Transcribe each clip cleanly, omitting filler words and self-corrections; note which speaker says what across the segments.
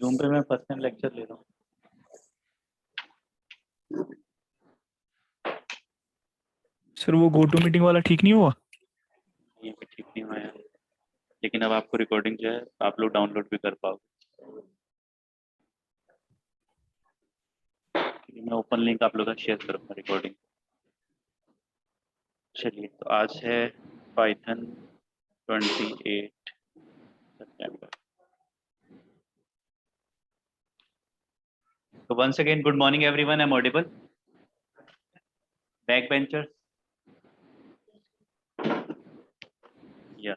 Speaker 1: Zoom पे मैं first time lecture ले रहा हूँ।
Speaker 2: सर वो गो टू मीटिंग वाला ठीक नहीं हुआ?
Speaker 1: ये भी ठीक नहीं हुआ है, लेकिन अब आपको रिकॉर्डिंग जो है आप लोग डाउनलोड भी कर पाओगे। मैं ओपन लिंक आप लोगों का शेयर करूँगा रिकॉर्डिंग। चलिए, तो आज है Python 28 September. So once again, good morning everyone. I'm audible. Backbenchers. Yeah.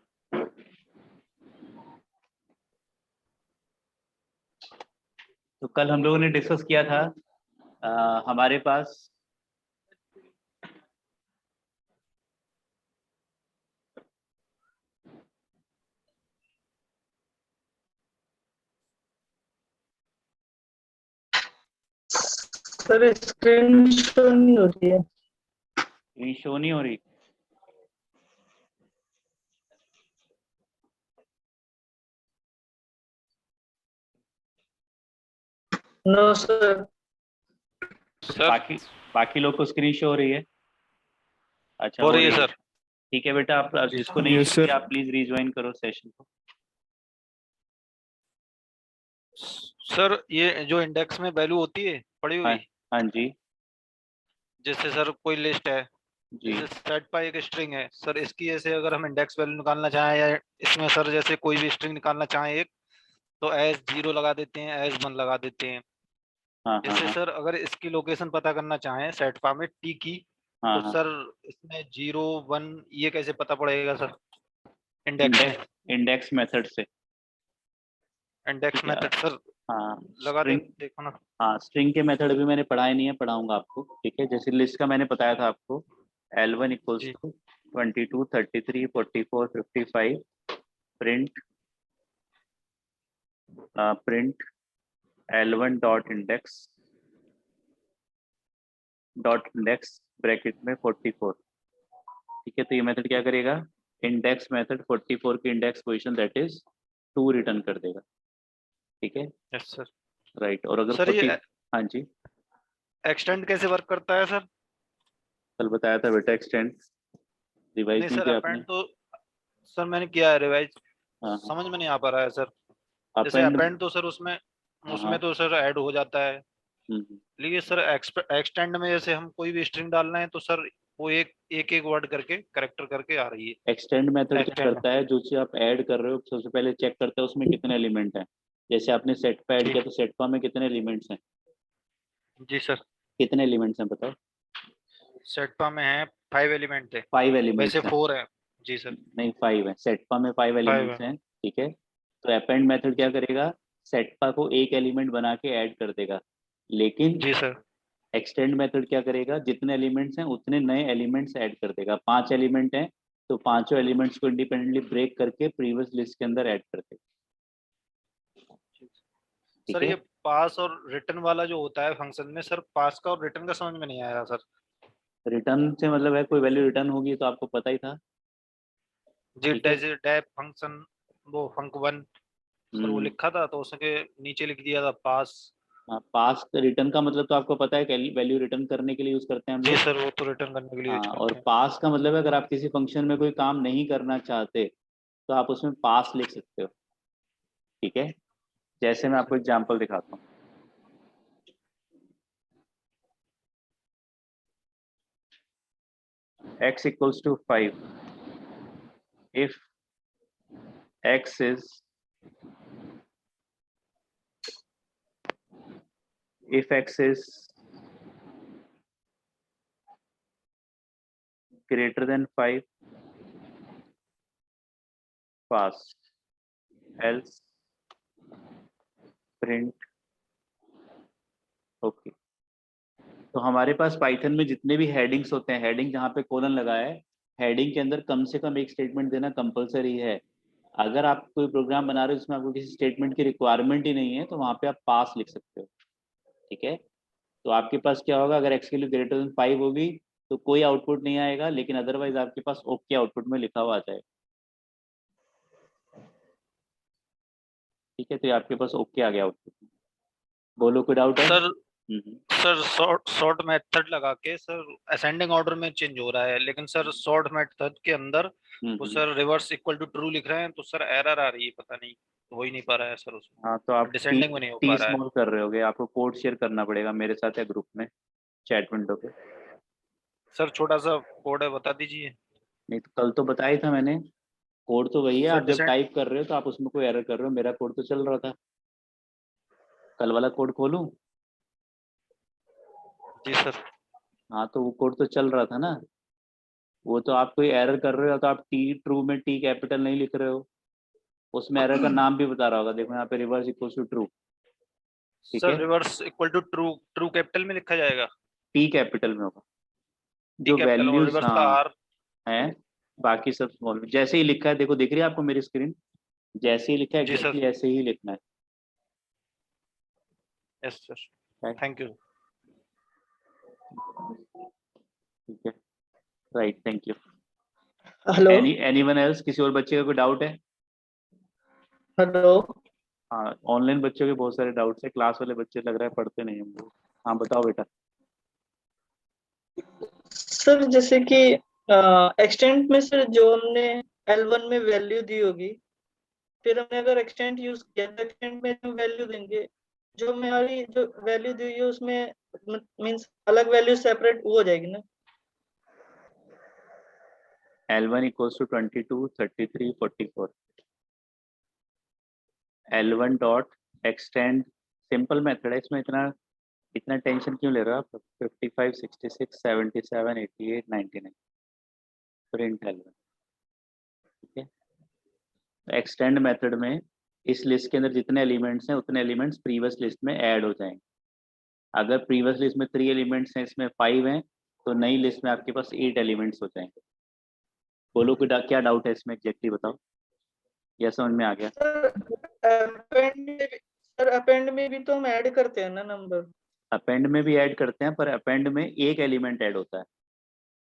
Speaker 1: तो कल हम लोगों ने डिस्कस किया था हमारे पास
Speaker 3: सर स्क्रीन शो नहीं हो रही है।
Speaker 1: ये शो नहीं हो रही।
Speaker 3: No sir.
Speaker 1: बाकी लोग को स्क्रीन शो हो रही है। अच्छा,
Speaker 4: हो रही है सर।
Speaker 1: ठीक है बेटा, आप जिसको नहीं
Speaker 2: Yes, sir.
Speaker 1: आप प्लीज रीज्वाइन करो सेशन को।
Speaker 4: सर ये जो इंडेक्स में वैल्यू होती है पड़ी हुई,
Speaker 1: हाँ जी
Speaker 4: जैसे सर कोई लिस्ट है,
Speaker 1: जी।
Speaker 4: जैसे सेट पाई एक स्ट्रिंग है सर, इसकी ऐसे अगर हम इंडेक्स वैल्यू निकालना चाहें या इसमें सर जैसे कोई भी स्ट्रिंग निकालना चाहें एक, तो एज 0 लगा देते हैं, एज 1 लगा देते हैं।
Speaker 1: हाँ
Speaker 4: जैसे सर अगर इसकी लोकेशन पता करना चाहें सेट पा में टी की,
Speaker 1: हाँ
Speaker 4: तो
Speaker 1: हाँ।
Speaker 4: सर इसमें 0 1 ये कैसे पता पड़ेगा सर इंडेक्स में?
Speaker 1: इंडेक्स मेथड से।
Speaker 4: इंडेक्स
Speaker 1: ठीक है।
Speaker 4: मेथड सर
Speaker 1: हाँ
Speaker 4: लगा दे,
Speaker 1: स्ट्रिंग।
Speaker 4: देखो ना।
Speaker 1: हाँ, स्ट्रिंग के मेथड भी मैंने पढ़ाए नहीं है, पढ़ाऊंगा आपको। ठीक है, जैसे लिस्ट का मैंने बताया था आपको, L1 इक्वल्स
Speaker 4: जी
Speaker 1: to 22 33 44 55 print print L1 dot index bracket में 44। ठीक है, तो ये मेथड क्या करेगा, इंडेक्स मेथड 44 की index position that is 2 return कर देगा। ठीक है,
Speaker 4: यस सर।
Speaker 1: राइट। और अगर
Speaker 4: सर
Speaker 1: 40,
Speaker 4: ये
Speaker 1: हाँ जी,
Speaker 4: एक्सटेंड कैसे वर्क करता है सर?
Speaker 1: कल बताया था बेटा, एक्सटेंड रिवाइज
Speaker 4: नहीं
Speaker 1: नहीं
Speaker 4: सर,
Speaker 1: किया आपने।
Speaker 4: अपेंड तो सर मैंने किया है रिवाइज,
Speaker 1: हाँ हाँ,
Speaker 4: समझ में नहीं आ पा रहा है सर। जैसे
Speaker 1: अपेंड।
Speaker 4: अपेंड तो सर उसमें
Speaker 1: हाँ
Speaker 4: उसमें
Speaker 1: हाँ।
Speaker 4: तो सर ऐड हो जाता है,
Speaker 1: हम्म।
Speaker 4: लेकिन सर एक्सटेंड में जैसे हम कोई भी स्ट्रिंग डाल रहे हैं तो सर वो एक एक एक वर्ड करके करेक्टर करके आ रही है
Speaker 1: एक्सटेंड मेथड क्या
Speaker 4: एक्सटेंड।
Speaker 1: करता है, जो चीज आप ऐड कर रहे हो सबसे पहले चेक करता है उसमें कितने एलिमेंट हैं। जैसे आपने सेट पे ऐड
Speaker 4: जी
Speaker 1: किया तो सेट पा में कितने एलिमेंट्स हैं,
Speaker 4: जी सर।
Speaker 1: कितने एलिमेंट्स हैं बताओ।
Speaker 4: सेटपा में है 5 एलिमेंट है,
Speaker 1: 5
Speaker 4: वैसे
Speaker 1: एलिमेंट्स हैं।
Speaker 4: 4 है। जी सर।
Speaker 1: नहीं, 5 है, सेटपा में 5
Speaker 4: 5
Speaker 1: एलिमेंट्स
Speaker 4: है।
Speaker 1: हैं। ठीक है, तो अपेंड मेथड क्या
Speaker 4: जी
Speaker 1: करेगा, सेटपा को एक एलिमेंट बना के ऐड कर देगा। लेकिन
Speaker 4: जी सर।
Speaker 1: एक्सटेंड मेथड क्या करेगा, जितने एलिमेंट्स हैं उतने नए एलिमेंट्स ऐड कर देगा। 5 एलिमेंट हैं तो पांचों एलिमेंट्स को इंडिपेंडेंटली ब्रेक करके प्रीवियस लिस्ट के अंदर ऐड कर देगा। ठीक
Speaker 4: सर
Speaker 1: है,
Speaker 4: ये पास और रिटर्न वाला जो होता है फंक्शन में, सर पास का और रिटर्न का समझ में नहीं आया सर।
Speaker 1: रिटर्न से मतलब है कोई वैल्यू रिटर्न होगी तो आपको पता ही था।
Speaker 4: जी
Speaker 1: ठीक है।
Speaker 4: डेप फंक्शन, वो फंक वन सर वो लिखा था तो उसके नीचे लिख दिया था पास।
Speaker 1: हाँ, पास रिटर्न का मतलब तो आपको पता है कि वैल्यू रिटर्न करने के लिए यूज करते हैं हम
Speaker 4: जी
Speaker 1: लोग।
Speaker 4: सर वो तो रिटर्न करने के लिए यूज
Speaker 1: हाँ, और
Speaker 4: करते हैं।
Speaker 1: पास का मतलब है अगर आप किसी फंक्शन में कोई काम नहीं करना चाहते तो आप उसमें पास लिख सकते हो। ठीक है, जैसे मैं आपको एग्जांपल दिखाता हूँ। x equals to 5 if x is greater than 5, pass, else print। Okay, तो हमारे पास पाइथन में जितने भी हेडिंग्स होते हैं, हेडिंग जहाँ पे कोलन लगा है, हेडिंग के अंदर कम से कम एक स्टेटमेंट देना कंपलसरी है। अगर आप कोई प्रोग्राम बना रहे हो जिसमें आपको किसी स्टेटमेंट की रिक्वायरमेंट ही नहीं है तो वहाँ पे आप पास लिख सकते हो। ठीक है, तो आपके पास क्या होगा, अगर एक्स की वैल्यू ग्रेटर देन 5 होगी तो कोई आउटपुट नहीं आएगा, लेकिन अदरवाइज आपके पास ओके आउटपुट में लिखा हुआ आ जाएगा। ठीक है, तो ये आपके पास ओके आ गया आउटपुट। बोलो कोई डाउट है?
Speaker 4: सर सर सॉर्ट मेथड लगा के सर असेंडिंग ऑर्डर में चेंज हो रहा है, लेकिन सर सॉर्ट मेथड के अंदर वो sir reverse equal to true लिख रहे हैं, तो सर एरर आ रही है, पता नहीं हो ही नहीं पा रहा है सर उसमें।
Speaker 1: हाँ, तो आप
Speaker 4: डिसेंडिंग में नहीं हो पा
Speaker 1: टी
Speaker 4: रहा है।
Speaker 1: स्मॉल कर रहे होगे, आपको कोड शेयर करना पड़ेगा मेरे साथ या ग्रुप में, चैट विंडो पे।
Speaker 4: सर छोटा सा कोड है, बता दीजिए।
Speaker 1: नहीं तो कल तो बताया ही था मैंने, कोड तो वही है,
Speaker 4: सर
Speaker 1: आप जब टाइप कर रहे हो तो आप उसमें कोई एरर कर रहे हो, मेरा कोड तो चल रहा था। कल वाला कोड खोलूं?
Speaker 4: जी सर।
Speaker 1: हाँ, तो वो कोड तो चल रहा था ना। वो तो आप कोई एरर कर रहे हो तो आप टी ट्रू में टी कैपिटल नहीं लिख रहे हो, उसमें एरर का नाम भी बता रहा होगा, देखो यहाँ पे रिवर्स इक्वल टू ट्रू। ठीक
Speaker 4: सर
Speaker 1: है,
Speaker 4: reverse equal to true, true capital में लिखा जाएगा।
Speaker 1: टी कैपिटल में होगा,
Speaker 4: टी
Speaker 1: जो
Speaker 4: कैपिटल और
Speaker 1: वैल्यूज
Speaker 4: रिवर्स का
Speaker 1: हाँ
Speaker 4: आर।
Speaker 1: है, बाकी सब स्मॉल में जैसे ही लिखा है, देखो दिख रही है आपको मेरी स्क्रीन, जैसे ही लिखा है
Speaker 4: जी सर।
Speaker 1: एग्जैक्टली ऐसे ही लिखना है।
Speaker 4: Yes sir,
Speaker 1: Right?
Speaker 4: Thank you.
Speaker 1: ठीक है, right, thank you.
Speaker 3: Hello
Speaker 1: anyone else, किसी और बच्चे का कोई डाउट है?
Speaker 3: हेलो।
Speaker 1: हाँ, ऑनलाइन बच्चों के बहुत सारे डाउट्स है, क्लास वाले बच्चे लग रहा है पढ़ते नहीं हम लोग। हाँ बताओ बेटा।
Speaker 3: सर जैसे कि एक्सटेंट में सर जो हमने L1 में वैल्यू दी होगी, फिर हमने अगर एक्सटेंट यूज किया तो एक्सटेंट में जो वैल्यू देंगे, जो हमारी जो वैल्यू दी हुई है उसमें मींस अलग वैल्यू सेपरेट वो हो जाएगी ना।
Speaker 1: L1 equals to 22, 33, 44। L1 dot extend, simple method है, इसमें इतना इतना टेंशन क्यों ले रहे हो आप? 55, 66, 77, 88, 99, प्रिंट L1। ठीक है, एक्सटेंड मेथड में इस लिस्ट के अंदर जितने एलिमेंट्स हैं उतने एलिमेंट्स प्रीवियस लिस्ट में ऐड हो जाएंगे। अगर प्रीवियस लिस्ट में 3 एलिमेंट्स हैं, इसमें 5 हैं, तो नई लिस्ट में आपके पास 8 एलिमेंट्स हो जाएंगे। बोलो कि क्या डाउट है इसमें, एग्जैक्टली बताओ, या समझ में आ गया?
Speaker 3: सर अपेंड में भी तो हम ऐड करते हैं ना नंबर।
Speaker 1: अपेंड में भी ऐड करते हैं, पर अपेंड में एक एलिमेंट ऐड होता है,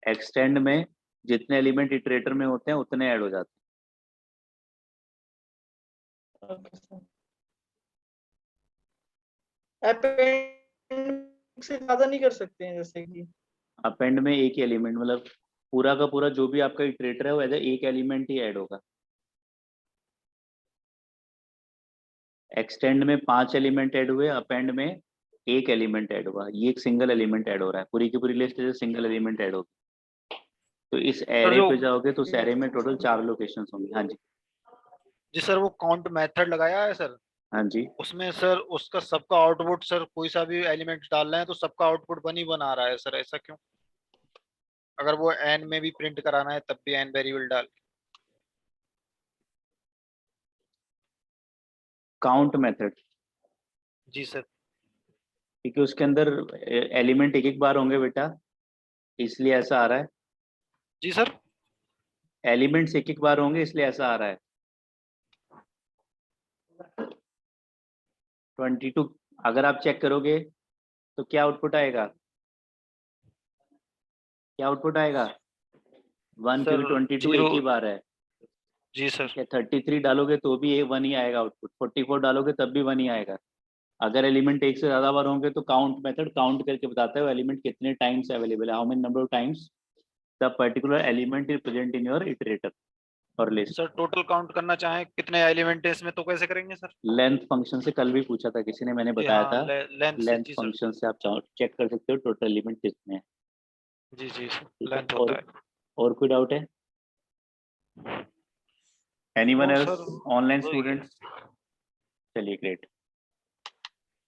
Speaker 1: एक्सटेंड में जितने एलिमेंट इटरेटर में होते हैं उतने ऐड हो जाते
Speaker 3: ओके सर। अपेंड से ज्यादा नहीं कर सकते हैं जैसे कि।
Speaker 1: हैं। अपेंड में एक ही एलिमेंट, मतलब पूरा का पूरा जो भी आपका इटरेटर है वो एज एक एलिमेंट ही ऐड होगा। एक्सटेंड में 5 एलिमेंट ऐड हुए, अपेंड में एक एलिमेंट ऐड हुआ, ये एक सिंगल एलिमेंट ऐड हो रहा है, पूरी की पूरी लिस्ट से सिंगल एलिमेंट ऐड होगी। तो इस
Speaker 4: सर
Speaker 1: एरे
Speaker 4: जो
Speaker 1: पे जाओगे तो उस एरे में टोटल 4 लोकेशन होंगी। हाँ जी,
Speaker 4: जी सर वो काउंट मेथड लगाया है सर,
Speaker 1: हाँ जी।
Speaker 4: उसमें सर उसका सबका आउटपुट सर कोई सा भी एलिमेंट डाल रहे हैं तो सबका आउटपुट बन ही बना रहा है सर, ऐसा क्यों? अगर वो एन में भी प्रिंट कराना है तब भी एन वेरिएबल डाल।
Speaker 1: काउंट मेथड,
Speaker 4: जी सर।
Speaker 1: क्योंकि उसके अंदर एलिमेंट एक एक बार होंगे बेटा, इसलिए ऐसा आ रहा है।
Speaker 4: जी सर।
Speaker 1: एलिमेंट्स एक एक बार होंगे इसलिए ऐसा आ रहा है। 22 अगर आप चेक करोगे तो क्या आउटपुट आएगा? क्या आउटपुट आएगा? 1,
Speaker 4: सर
Speaker 1: क्योंकि 22
Speaker 4: जीरो।
Speaker 1: एक ही बार है।
Speaker 4: जी सर।
Speaker 1: ठीक है, 33 डालोगे तो भी 1 ही आएगा आउटपुट, 44 डालोगे तब भी 1 ही आएगा। अगर एलिमेंट एक से ज्यादा बार होंगे तो काउंट मेथड काउंट करके बताता है वो एलिमेंट कितने टाइम्स अवेलेबल है, how many number of times the particular element is present in your iterator और लिस्ट।
Speaker 4: सर टोटल काउंट करना चाहें कितने एलिमेंट है इसमें तो कैसे करेंगे सर?
Speaker 1: लेंथ फंक्शन से कल भी पूछा था किसी ने, मैंने
Speaker 4: जी
Speaker 1: बताया
Speaker 4: हाँ,
Speaker 1: था।
Speaker 4: लेंथ से।
Speaker 1: लेंथ
Speaker 4: जी सर।
Speaker 1: फंक्शन से आप चेक कर सकते हो टोटल एलिमेंट कितने हैं।
Speaker 4: जी जी सर,
Speaker 1: ठीक है,
Speaker 4: लेंथ होता है।
Speaker 1: और कोई डाउट है? Anyone
Speaker 4: no
Speaker 1: else,
Speaker 4: sir,
Speaker 1: online
Speaker 4: वही है।
Speaker 1: स्टूडेंट्स? चलिए ग्रेट।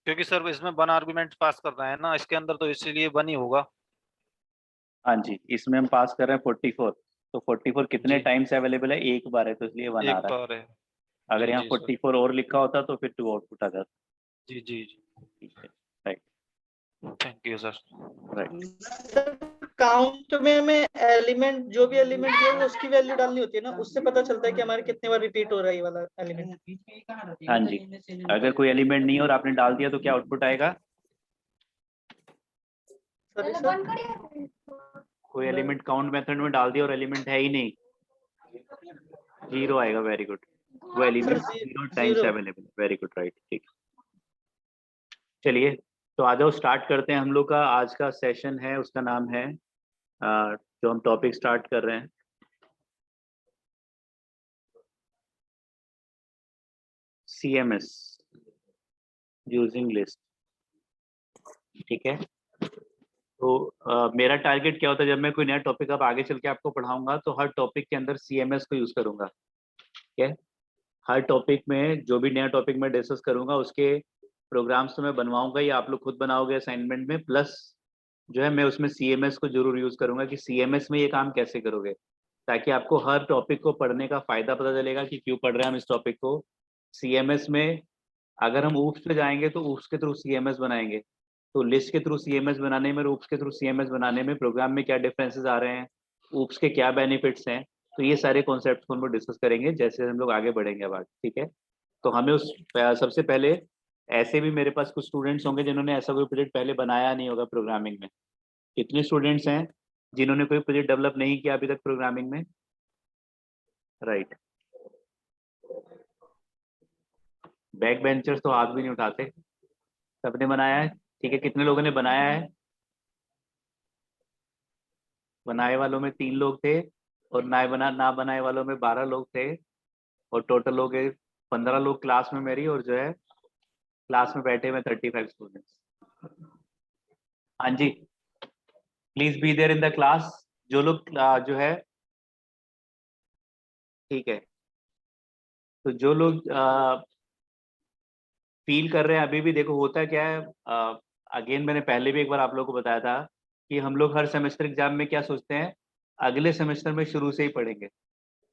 Speaker 4: क्योंकि सर इसमें 1 आर्गुमेंट पास कर रहे हैं ना इसके अंदर, तो इसीलिए 1 ही होगा।
Speaker 1: हाँ जी, इसमें हम पास कर रहे हैं 44, तो 44 कितने
Speaker 4: जी,
Speaker 1: टाइम्स अवेलेबल है? एक बार है, तो इसलिए 1 आ
Speaker 4: एक
Speaker 1: रहा है।
Speaker 4: बार है।
Speaker 1: अगर
Speaker 4: जी
Speaker 1: यहाँ
Speaker 4: जी सर।
Speaker 1: 44 और लिखा होता तो फिर 2 आउटपुट आ जाता।
Speaker 4: जी जी जी।
Speaker 1: ठीक है, right,
Speaker 4: thank you sir.
Speaker 1: Right.
Speaker 3: Sir count में हमें एलिमेंट जो भी एलिमेंट है वो उसकी वैल्यू डालनी होती है ना, उससे पता चलता है कि हमारे कितने बार रिपीट हो रहा है ये वाला एलिमेंट।
Speaker 1: हाँ जी, अगर कोई एलिमेंट नहीं है और आपने डाल दिया तो क्या आउटपुट आएगा?
Speaker 3: Sorry sir.
Speaker 1: कोई एलिमेंट काउंट मेथड में डाल दिया और एलिमेंट है ही नहीं, 0 आएगा। Very good. वो element
Speaker 3: Sir,
Speaker 1: 0 times
Speaker 3: zero.
Speaker 1: Available. Very good, right, ठीक। चलिए तो आ जाओ, स्टार्ट करते हैं। हम लोग का आज का सेशन है, उसका नाम है जो हम टॉपिक स्टार्ट कर रहे हैं, CMS यूजिंग लिस्ट। ठीक है, तो मेरा टारगेट क्या होता है, जब मैं कोई नया टॉपिक अब आगे चल के आपको पढ़ाऊंगा तो हर टॉपिक के अंदर CMS को यूज करूंगा। ठीक है, हर टॉपिक में जो भी नया टॉपिक मैं डिस्कस करूंगा उसके प्रोग्राम्स तो मैं बनवाऊंगा, या आप लोग खुद बनाओगे असाइनमेंट में, प्लस जो है मैं उसमें CMS को जरूर यूज करूंगा कि CMS में ये काम कैसे करोगे, ताकि आपको हर टॉपिक को पढ़ने का फायदा पता चलेगा कि क्यों पढ़ रहे हैं हम इस टॉपिक को। CMS में अगर हम ऊप्स पे जाएंगे तो ऊप्स के थ्रू CMS बनाएंगे, तो लिस्ट के थ्रू CMS बनाने में और ऊप्स के थ्रू CMS बनाने में प्रोग्राम में क्या डिफरेंसेस आ रहे हैं, ऊप्स के क्या बेनिफिट्स हैं, तो ये सारे कॉन्सेप्ट को हम लोग डिस्कस करेंगे जैसे हम लोग आगे बढ़ेंगे अब। ठीक है, तो हमें उस सबसे पहले, ऐसे भी मेरे पास कुछ स्टूडेंट्स होंगे जिन्होंने ऐसा कोई प्रोजेक्ट पहले बनाया नहीं होगा प्रोग्रामिंग में। कितने स्टूडेंट्स हैं जिन्होंने कोई प्रोजेक्ट डेवलप नहीं किया अभी तक प्रोग्रामिंग में? राइट, बैक बेंचर्स तो हाथ भी नहीं उठाते, सबने बनाया है। ठीक है, कितने लोगों ने बनाया है? बनाए वालों में 3 लोग थे, और ना बनाए वालों में 12 लोग थे, और टोटल लोग 15 लोग क्लास में मेरी, और जो है क्लास में बैठे हुए 35 स्टूडेंट्स। हाँ जी, please be there in the class. जो लोग जो है, ठीक है, तो जो लोग फील कर रहे हैं अभी भी, देखो होता क्या है, अगेन मैंने पहले भी एक बार आप लोगों को बताया था कि हम लोग हर सेमेस्टर एग्जाम में क्या सोचते हैं, अगले सेमेस्टर में शुरू से ही पढ़ेंगे।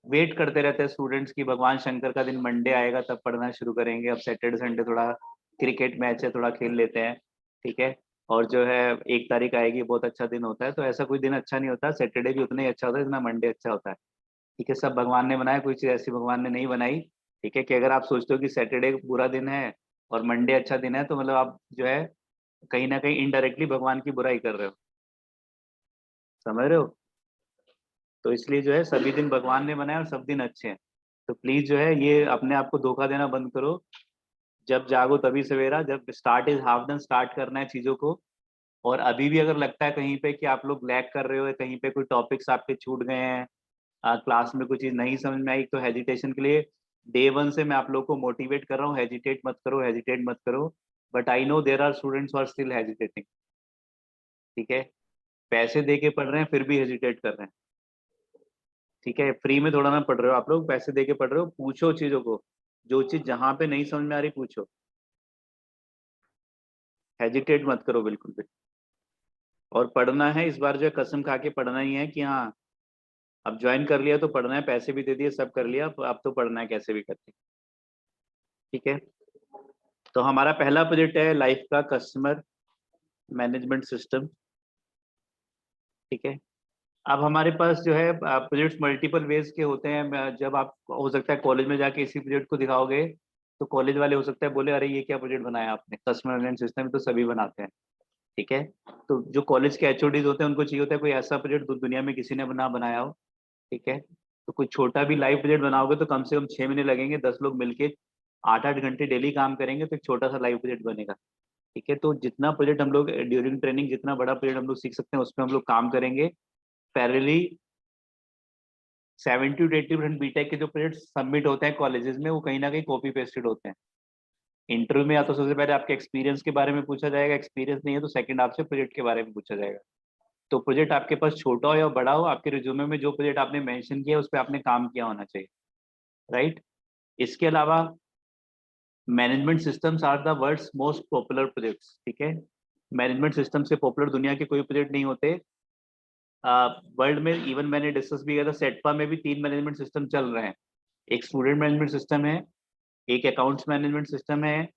Speaker 1: वेट करते रहते हैं स्टूडेंट्स की भगवान शंकर का दिन मंडे आएगा तब पढ़ना शुरू करेंगे, अब सैटरडे संडे थोड़ा क्रिकेट मैच है थोड़ा खेल लेते हैं। ठीक है, और जो है 1 तारीख आएगी बहुत अच्छा दिन होता है, तो ऐसा कोई दिन अच्छा नहीं होता, सैटरडे भी उतना ही अच्छा होता है जितना मंडे अच्छा होता है। ठीक है, सब भगवान ने बनाया, कोई चीज़ ऐसी भगवान ने नहीं बनाई। ठीक है, कि अगर आप सोचते हो कि सैटरडे बुरा दिन है और मंडे अच्छा दिन है, तो मतलब आप जो है कहीं ना कहीं इनडायरेक्टली भगवान की बुराई कर रहे हो, समझ रहे हो? तो इसलिए जो है सभी दिन भगवान ने बनाया और सब दिन अच्छे हैं। तो प्लीज जो है ये अपने आप को धोखा देना बंद करो। जब जागो तभी सवेरा, जब start is half done, start करना है चीजों को। और अभी भी अगर लगता है कहीं पे कि आप लोग लैग कर रहे हो, कहीं पे कोई टॉपिक्स आपके छूट गए हैं, क्लास में कुछ चीज नहीं समझ में आई, तो हेजिटेशन के लिए डे 1 से मैं आप लोग को मोटिवेट कर रहा हूँ, हेजिटेट मत करो, हेजिटेट मत करो। But I know there are students are still hesitating. ठीक है, पैसे दे के पढ़ रहे हैं फिर भी हेजिटेट कर रहे हैं। ठीक है, फ्री में थोड़ा ना पढ़ रहे हो आप लोग, पैसे दे के पढ़ रहे हो, पूछो चीजों को, जो चीज जहां पे नहीं समझ में आ रही पूछो, हेजिटेट मत करो बिल्कुल भी। और पढ़ना है इस बार, जो है कसम खा के पढ़ना ही है कि हाँ अब ज्वाइन कर लिया तो पढ़ना है, पैसे भी दे दिए, सब कर लिया, अब तो पढ़ना है कैसे भी करके। ठीक है, तो हमारा पहला प्रोजेक्ट है लाइफ का कस्टमर मैनेजमेंट सिस्टम। ठीक है, अब हमारे पास जो है प्रोजेक्ट्स मल्टीपल वेज के होते हैं। जब आप हो सकता है कॉलेज में जाके इसी प्रोजेक्ट को दिखाओगे तो कॉलेज वाले हो सकता है बोले अरे ये क्या प्रोजेक्ट बनाया आपने, कस्टमर मैनेजमेंट सिस्टम तो सभी बनाते हैं। ठीक है, तो जो कॉलेज के HODs होते हैं उनको चाहिए होता है कोई ऐसा प्रोजेक्ट दुनिया में किसी ने ना बनाया हो। ठीक है, तो कोई छोटा भी लाइव प्रोजेक्ट बनाओगे तो कम से कम 6 महीने लगेंगे, 10 लोग मिलके 8-8 घंटे डेली काम करेंगे तो एक छोटा सा लाइव प्रोजेक्ट बनेगा। ठीक है, तो जितना प्रोजेक्ट हम लोग ड्यूरिंग ट्रेनिंग, जितना बड़ा प्रोजेक्ट हम लोग सीख सकते हैं उसमें हम लोग काम करेंगे। पैरेलली 70-80% बीटेक के जो प्रोजेक्ट सबमिट होते हैं कॉलेजेस में वो कहीं ना कहीं कॉपी पेस्टेड होते हैं। इंटरव्यू में या तो सबसे पहले आपके एक्सपीरियंस के बारे में पूछा जाएगा, एक्सपीरियंस नहीं है तो सेकंड आपसे प्रोजेक्ट के बारे में पूछा जाएगा। तो प्रोजेक्ट आपके पास छोटा हो या बड़ा हो, आपके रिज्यूमे में जो प्रोजेक्ट आपने मेंशन किया उस पर आपने काम किया होना चाहिए। राइट, इसके अलावा management systems are the world's most popular projects. ठीक है, मैनेजमेंट सिस्टम से पॉपुलर दुनिया के कोई प्रोजेक्ट नहीं होते वर्ल्ड में। इवन मैंने डिस्कस भी किया था, सेटपा में भी 3 मैनेजमेंट सिस्टम चल रहे हैं। एक स्टूडेंट मैनेजमेंट सिस्टम है, एक अकाउंट्स मैनेजमेंट सिस्टम है,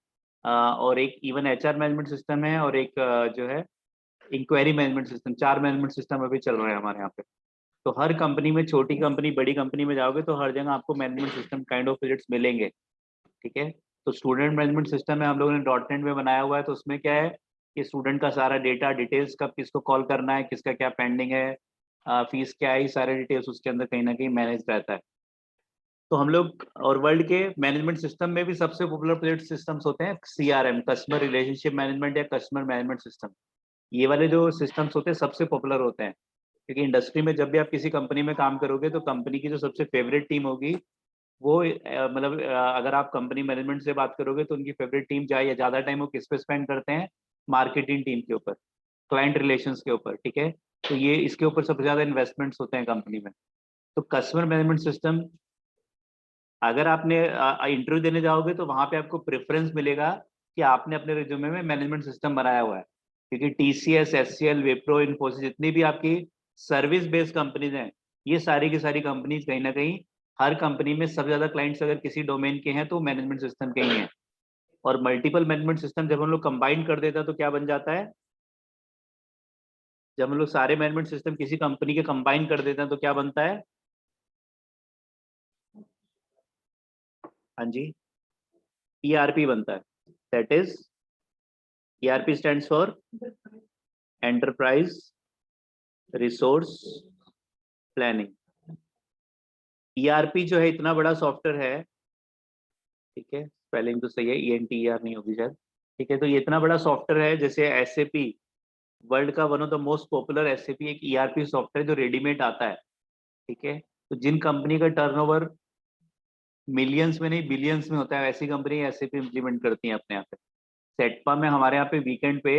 Speaker 1: और एक इवन HR मैनेजमेंट सिस्टम है, और एक जो है enquiry management system. 4 management system अभी चल रहे हैं हमारे यहाँ पे। तो हर कंपनी में, छोटी कंपनी बड़ी कंपनी में जाओगे तो हर जगह आपको management system kind of projects मिलेंगे। ठीक है, तो स्टूडेंट मैनेजमेंट सिस्टम है हम लोगों ने .NET में बनाया हुआ है। तो उसमें क्या है कि स्टूडेंट का सारा डेटा डिटेल्स, कब किसको कॉल करना है, किसका क्या पेंडिंग है, फीस क्या है, सारे डिटेल्स उसके अंदर कहीं ना कहीं मैनेज रहता है। तो हम लोग और वर्ल्ड के मैनेजमेंट सिस्टम में भी सबसे पॉपुलर प्रोजेक्ट सिस्टम्स होते हैं CRM, कस्टमर रिलेशनशिप मैनेजमेंट या कस्टमर मैनेजमेंट सिस्टम। ये वाले जो सिस्टम्स होते हैं सबसे पॉपुलर होते हैं, क्योंकि इंडस्ट्री में जब भी आप किसी कंपनी में काम करोगे तो कंपनी की जो सबसे फेवरेट टीम होगी वो मतलब अगर आप कंपनी मैनेजमेंट से बात करोगे तो उनकी फेवरेट टीम जाए या ज्यादा टाइम वो किस पे स्पेंड करते हैं, मार्केटिंग टीम के ऊपर, क्लाइंट रिलेशंस के ऊपर, ठीक है। तो ये इसके ऊपर सबसे ज्यादा इन्वेस्टमेंट्स होते हैं कंपनी में। तो कस्टमर मैनेजमेंट सिस्टम अगर आपने इंटरव्यू देने जाओगे तो वहां पे आपको प्रेफरेंस मिलेगा कि आपने अपने रिज्यूमे में मैनेजमेंट सिस्टम बनाया हुआ है, क्योंकि TCS, SCL, विप्रो, इन्फोसिस, जितनी भी आपकी सर्विस बेस्ड कंपनीज हैं, ये सारी की सारी कंपनीज कहीं ना कहीं हर कंपनी में सबसे ज्यादा क्लाइंट्स अगर किसी डोमेन के हैं तो मैनेजमेंट सिस्टम के ही हैं। और मल्टीपल मैनेजमेंट सिस्टम जब हम लोग कंबाइन कर देता है तो क्या बन जाता है, जब हम लोग सारे मैनेजमेंट सिस्टम किसी कंपनी के कंबाइन कर देते हैं तो क्या बनता है, हाँ जी, ERP बनता है। That is ERP stands for enterprise resource planning. ERP जो है इतना बड़ा सॉफ्टवेयर है, ठीक है, स्पेलिंग तो सही है, ENTER नहीं होगी शायद, ठीक है। तो ये इतना बड़ा सॉफ्टवेयर है, जैसे SAP वर्ल्ड का one of the most popular SAP एक ERP सॉफ्टवेयर जो रेडीमेड आता है, ठीक है। तो जिन कंपनी का टर्नओवर मिलियंस में नहीं बिलियंस में होता है, ऐसी कंपनी SAP इम्प्लीमेंट करती है अपने यहाँ पे। सेटपा में हमारे यहाँ पे वीकेंड पे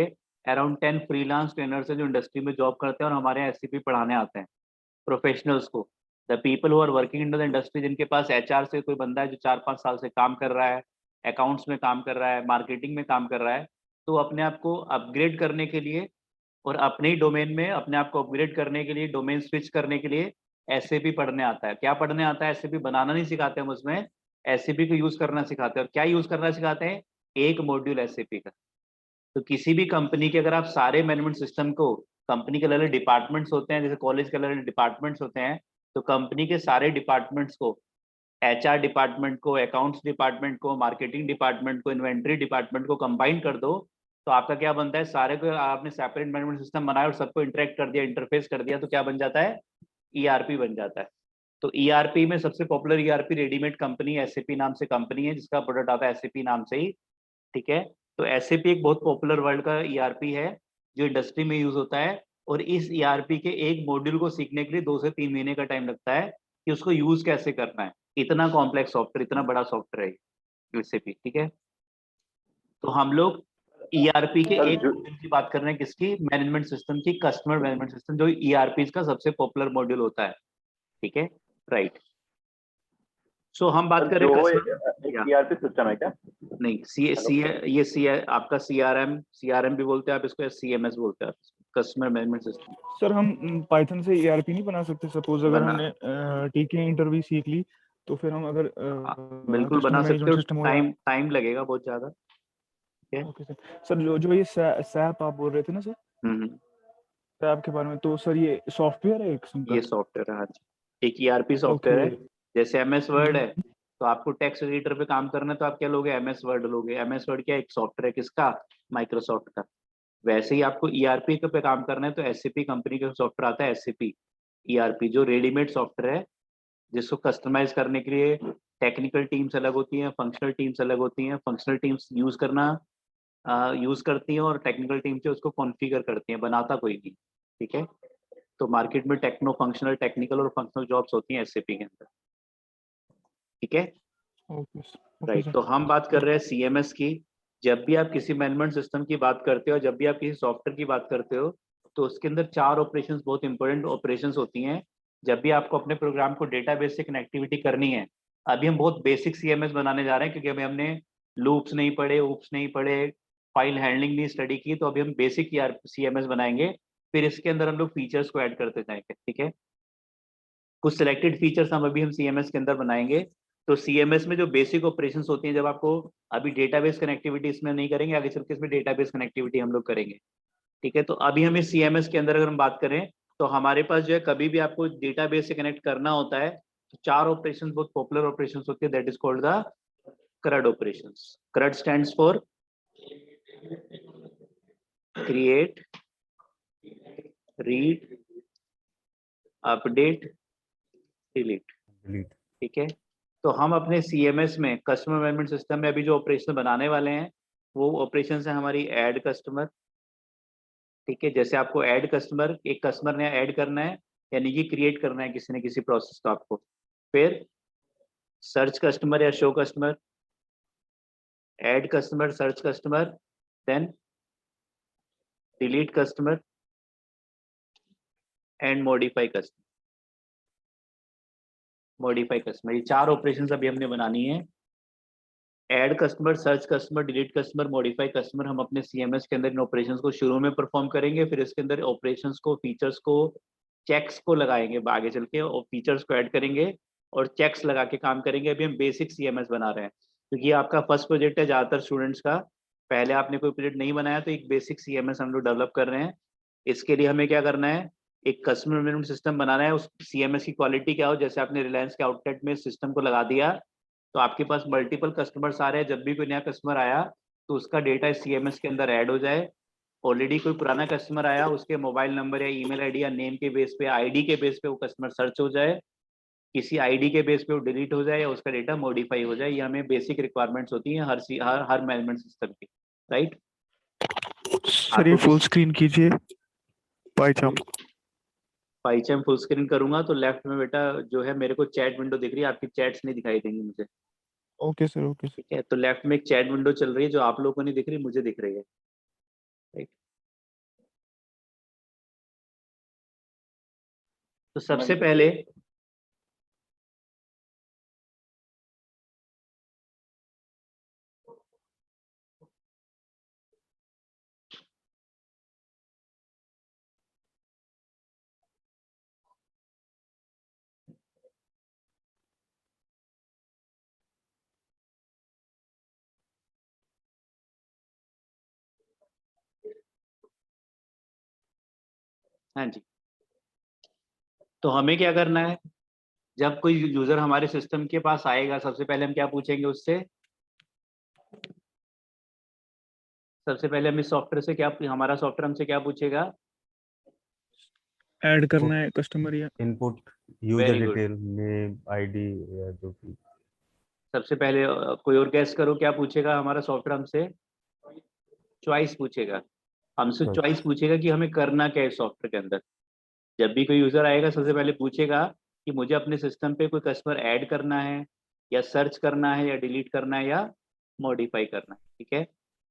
Speaker 1: अराउंड 10 फ्रीलांस ट्रेनर्स हैं जो इंडस्ट्री में जॉब करते हैं और हमारे यहाँ SAP पढ़ाने आते हैं प्रोफेशनल्स को। The people who are working in the industry, जिनके पास HR से कोई बंदा है जो 4-5 साल से काम कर रहा है, अकाउंट्स में काम कर रहा है, मार्केटिंग में काम कर रहा है, तो अपने आप को अपग्रेड करने के लिए और अपने ही डोमेन में अपने आप को अपग्रेड करने के लिए, डोमेन स्विच करने के लिए SAP पढ़ने आता है। क्या पढ़ने आता है? SAP बनाना नहीं सिखाते हम उसमें, SAP को यूज करना सिखाते हैं। और क्या यूज करना सिखाते हैं? एक मॉड्यूल SAP का। तो किसी भी कंपनी के अगर आप सारे मैनेजमेंट सिस्टम को, कंपनी के अलग अलग डिपार्टमेंट्स होते हैं, जैसे कॉलेज के अलग अलग डिपार्टमेंट्स होते हैं, तो कंपनी के सारे डिपार्टमेंट्स को, HR डिपार्टमेंट को, अकाउंट्स डिपार्टमेंट को, मार्केटिंग डिपार्टमेंट को, इन्वेंट्री डिपार्टमेंट को कंबाइन कर दो, तो आपका क्या बनता है, सारे को आपने सेपरेट मैनेजमेंट सिस्टम बनाया और सबको इंटरेक्ट कर दिया, इंटरफेस कर दिया, तो क्या बन जाता है, ERP बन जाता है। तो ERP में सबसे popular ERP readymade company SAP नाम से कंपनी है, जिसका प्रोडक्ट आता है SAP नाम से ही, ठीक है। तो SAP एक बहुत पॉपुलर वर्ल्ड का ERP है जो इंडस्ट्री में यूज होता है, और इस ERP के एक मॉड्यूल को सीखने के लिए 2 से 3 महीने का टाइम लगता है कि उसको यूज कैसे करना है। इतना कॉम्प्लेक्स सॉफ्टवेयर, इतना बड़ा सॉफ्टवेयर है SAP, ठीक है। तो हम लोग ERP के एक मॉड्यूल की बात कर रहे हैं, किसकी, मैनेजमेंट सिस्टम की, कस्टमर मैनेजमेंट सिस्टम, जो ERP का सबसे पॉपुलर मॉड्यूल होता है, ठीक है, राइट। सो हम बात कर रहे हैं
Speaker 5: ERP सिस्टम है क्या?
Speaker 1: नहीं, आपका CRM भी बोलते हैं आप इसको, CMS बोलते हैं आप, कस्टमर मैनेजमेंट सिस्टम।
Speaker 2: सर हम पाइथन से ERP नहीं बना सकते? सपोज अगर हमने ठीक है इंटरव्यू सीख ली तो फिर हम अगर
Speaker 1: बिल्कुल बना सकते हो, टाइम लगेगा बहुत ज्यादा।
Speaker 2: Okay sir. सर जो ये SAP आप बोल रहे थे ना सर, SAP के बारे में, तो सर ये सॉफ्टवेयर है एक
Speaker 1: ये सॉफ्टवेयर है, हाँ जी, एक ERP सॉफ्टवेयर है। जैसे MS वर्ड है, तो आपको टेक्स्ट एडिटर पे काम करना है तो आप क्या लोगे, MS वर्ड लोगे। MS वर्ड क्या एक सॉफ्टवेयर है, किसका, माइक्रोसॉफ्ट का। वैसे ही आपको ERP पे काम करना है तो SAP कंपनी का सॉफ्टवेयर आता है, SAP ERP, जो रेडीमेड सॉफ्टवेयर है, जिसको कस्टमाइज करने के लिए टेक्निकल टीम्स अलग होती हैं, फंक्शनल टीम्स अलग होती हैं। फंक्शनल टीम्स यूज करती हैं और टेक्निकल टीम से उसको कॉन्फ़िगर करती हैं, बनाता कोई नहीं, ठीक है। तो मार्केट में टेक्नो फंक्शनल, टेक्निकल और फंक्शनल जॉब्स होती हैं SAP के अंदर, ठीक है, राइट। तो हम बात कर रहे हैं CMS की। जब भी आप किसी मैनेजमेंट सिस्टम की बात करते हो, जब भी आप किसी सॉफ्टवेयर की बात करते हो, तो उसके अंदर 4 ऑपरेशंस बहुत इंपॉर्टेंट ऑपरेशंस होती हैं। जब भी आपको अपने प्रोग्राम को डेटाबेस से कनेक्टिविटी करनी है, अभी हम बहुत बेसिक CMS बनाने जा रहे हैं, क्योंकि अभी हमने लूप्स नहीं पढ़े, ऊप्स नहीं पढ़े, फाइल हैंडलिंग नहीं स्टडी की, तो अभी हम बेसिक CMS बनाएंगे, फिर इसके अंदर हम लोग फीचर्स को ऐड करते जाएंगे, ठीक है। कुछ सिलेक्टेड फीचर्स हम CMS के अंदर बनाएंगे। तो CMS में जो बेसिक ऑपरेशंस होती हैं, जब आपको अभी डेटाबेस कनेक्टिविटी इसमें नहीं करेंगे, आगे चल के इसमें डेटाबेस कनेक्टिविटी हम लोग करेंगे, ठीक है। तो अभी हम इस CMS के अंदर अगर हम बात करें, तो हमारे पास जो है, कभी भी आपको डेटाबेस से कनेक्ट करना होता है तो 4 ऑपरेशंस बहुत पॉपुलर ऑपरेशंस होती है, that is called the CRUD operations. CRUD stands for create, read, update, delete, ठीक है। तो हम अपने CMS में, कस्टमर मैनेजमेंट सिस्टम में, अभी जो ऑपरेशन बनाने वाले हैं वो ऑपरेशन है हमारी ऐड कस्टमर। ठीक है, जैसे आपको ऐड कस्टमर, एक कस्टमर ने ऐड करना है, यानी कि क्रिएट करना है किसी न किसी प्रोसेस को आपको। फिर सर्च कस्टमर या show customer, add customer, search customer, then delete customer and modify customer. Modify customer, ये 4 ऑपरेशंस अभी हमने बनानी है। Add customer, search customer, delete customer, modify customer, हम अपने CMS के अंदर इन ऑपरेशंस को शुरू में परफॉर्म करेंगे, फिर इसके अंदर ऑपरेशंस को, फीचर्स को, चेक्स को लगाएंगे आगे चल के, और फीचर्स को ऐड करेंगे और चेक्स लगा के काम करेंगे। अभी हम बेसिक CMS बना रहे हैं, क्योंकि आपका फर्स्ट प्रोजेक्ट है ज़्यादातर स्टूडेंट्स का, पहले आपने कोई प्रोजेक्ट नहीं बनाया, तो एक बेसिक CMS हम लोग डेवलप कर रहे हैं। इसके लिए हमें क्या करना है, एक कस्टमर मैनेजमेंट सिस्टम बनाना है। उस CMS की क्वालिटी क्या हो, जैसे आपने रिलायंस के आउटलेट में सिस्टम को लगा दिया, तो आपके पास मल्टीपल कस्टमर्स आ रहे हैं, जब भी कोई नया कस्टमर आया तो उसका डेटा इस CMS के अंदर ऐड हो जाए। ऑलरेडी कोई पुराना कस्टमर आया, उसके मोबाइल नंबर या ईमेल आईडी या नेम के बेस पे, आईडी के बेस पे वो कस्टमर सर्च हो जाए, किसी आईडी के बेस पे वो डिलीट हो जाए या उसका डेटा मॉडिफाई हो जाए। ये हमें बेसिक रिक्वायरमेंट्स होती हैं हर मैनेजमेंट सिस्टम की, राइट।
Speaker 2: सर ये फुल स्क्रीन कीजिए पाइचार्ट।
Speaker 1: पाइचार्ट फुल स्क्रीन करूंगा तो लेफ्ट में बेटा जो है मेरे को चैट विंडो दिख रही है, आपकी चैट्स नहीं दिखाई देंगी मुझे।
Speaker 2: Okay sir, okay sir.
Speaker 1: ठीक है, तो लेफ्ट में एक चैट विंडो चल रही है जो आप लोगों को नहीं दिख रही, मुझे दिख रही है, राइट। तो सबसे पहले हाँ जी, तो हमें क्या करना है, जब कोई यूजर हमारे सिस्टम के पास आएगा, सबसे पहले हम क्या पूछेंगे उससे, सबसे पहले हम इस सॉफ्टवेयर से क्या, हमारा सॉफ्टवेयर हमसे क्या पूछेगा,
Speaker 2: ऐड करना है कस्टमर या
Speaker 5: input user
Speaker 1: very good.
Speaker 5: Detail, name, ID या जो भी।
Speaker 1: सबसे पहले कोई और गैस करो क्या पूछेगा हमारा सॉफ्टवेयर हमसे, चॉइस पूछेगा। हमसे चॉइस पूछेगा कि हमें करना क्या है सॉफ्टवेयर के अंदर। जब भी कोई यूजर आएगा सबसे पहले पूछेगा कि मुझे अपने सिस्टम पे कोई कस्टमर ऐड करना है या सर्च करना है या डिलीट करना है या मॉडिफाई करना है। ठीक है,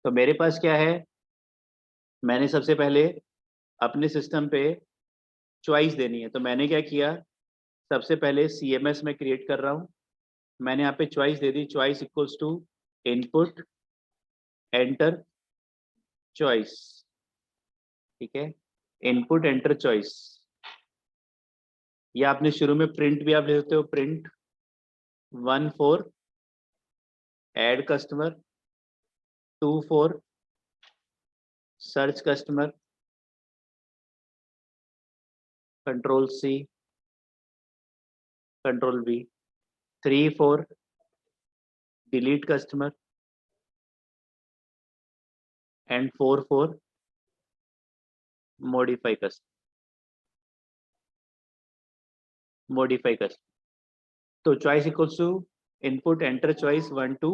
Speaker 1: तो मेरे पास क्या है, मैंने सबसे पहले अपने सिस्टम पे चॉइस देनी है, तो मैंने क्या किया, सबसे पहले CMS में क्रिएट कर रहा हूँ, मैंने यहाँ पे चॉइस दे दी, choice equals to input enter choice. ठीक है, इनपुट एंटर चॉइस, या आपने शुरू में प्रिंट भी आप ले सकते हो, print 1 for add customer, 2 for search customer, control C, control V, 3 for delete customer and 4 for modify customer. तो choice equals to input enter choice 1 to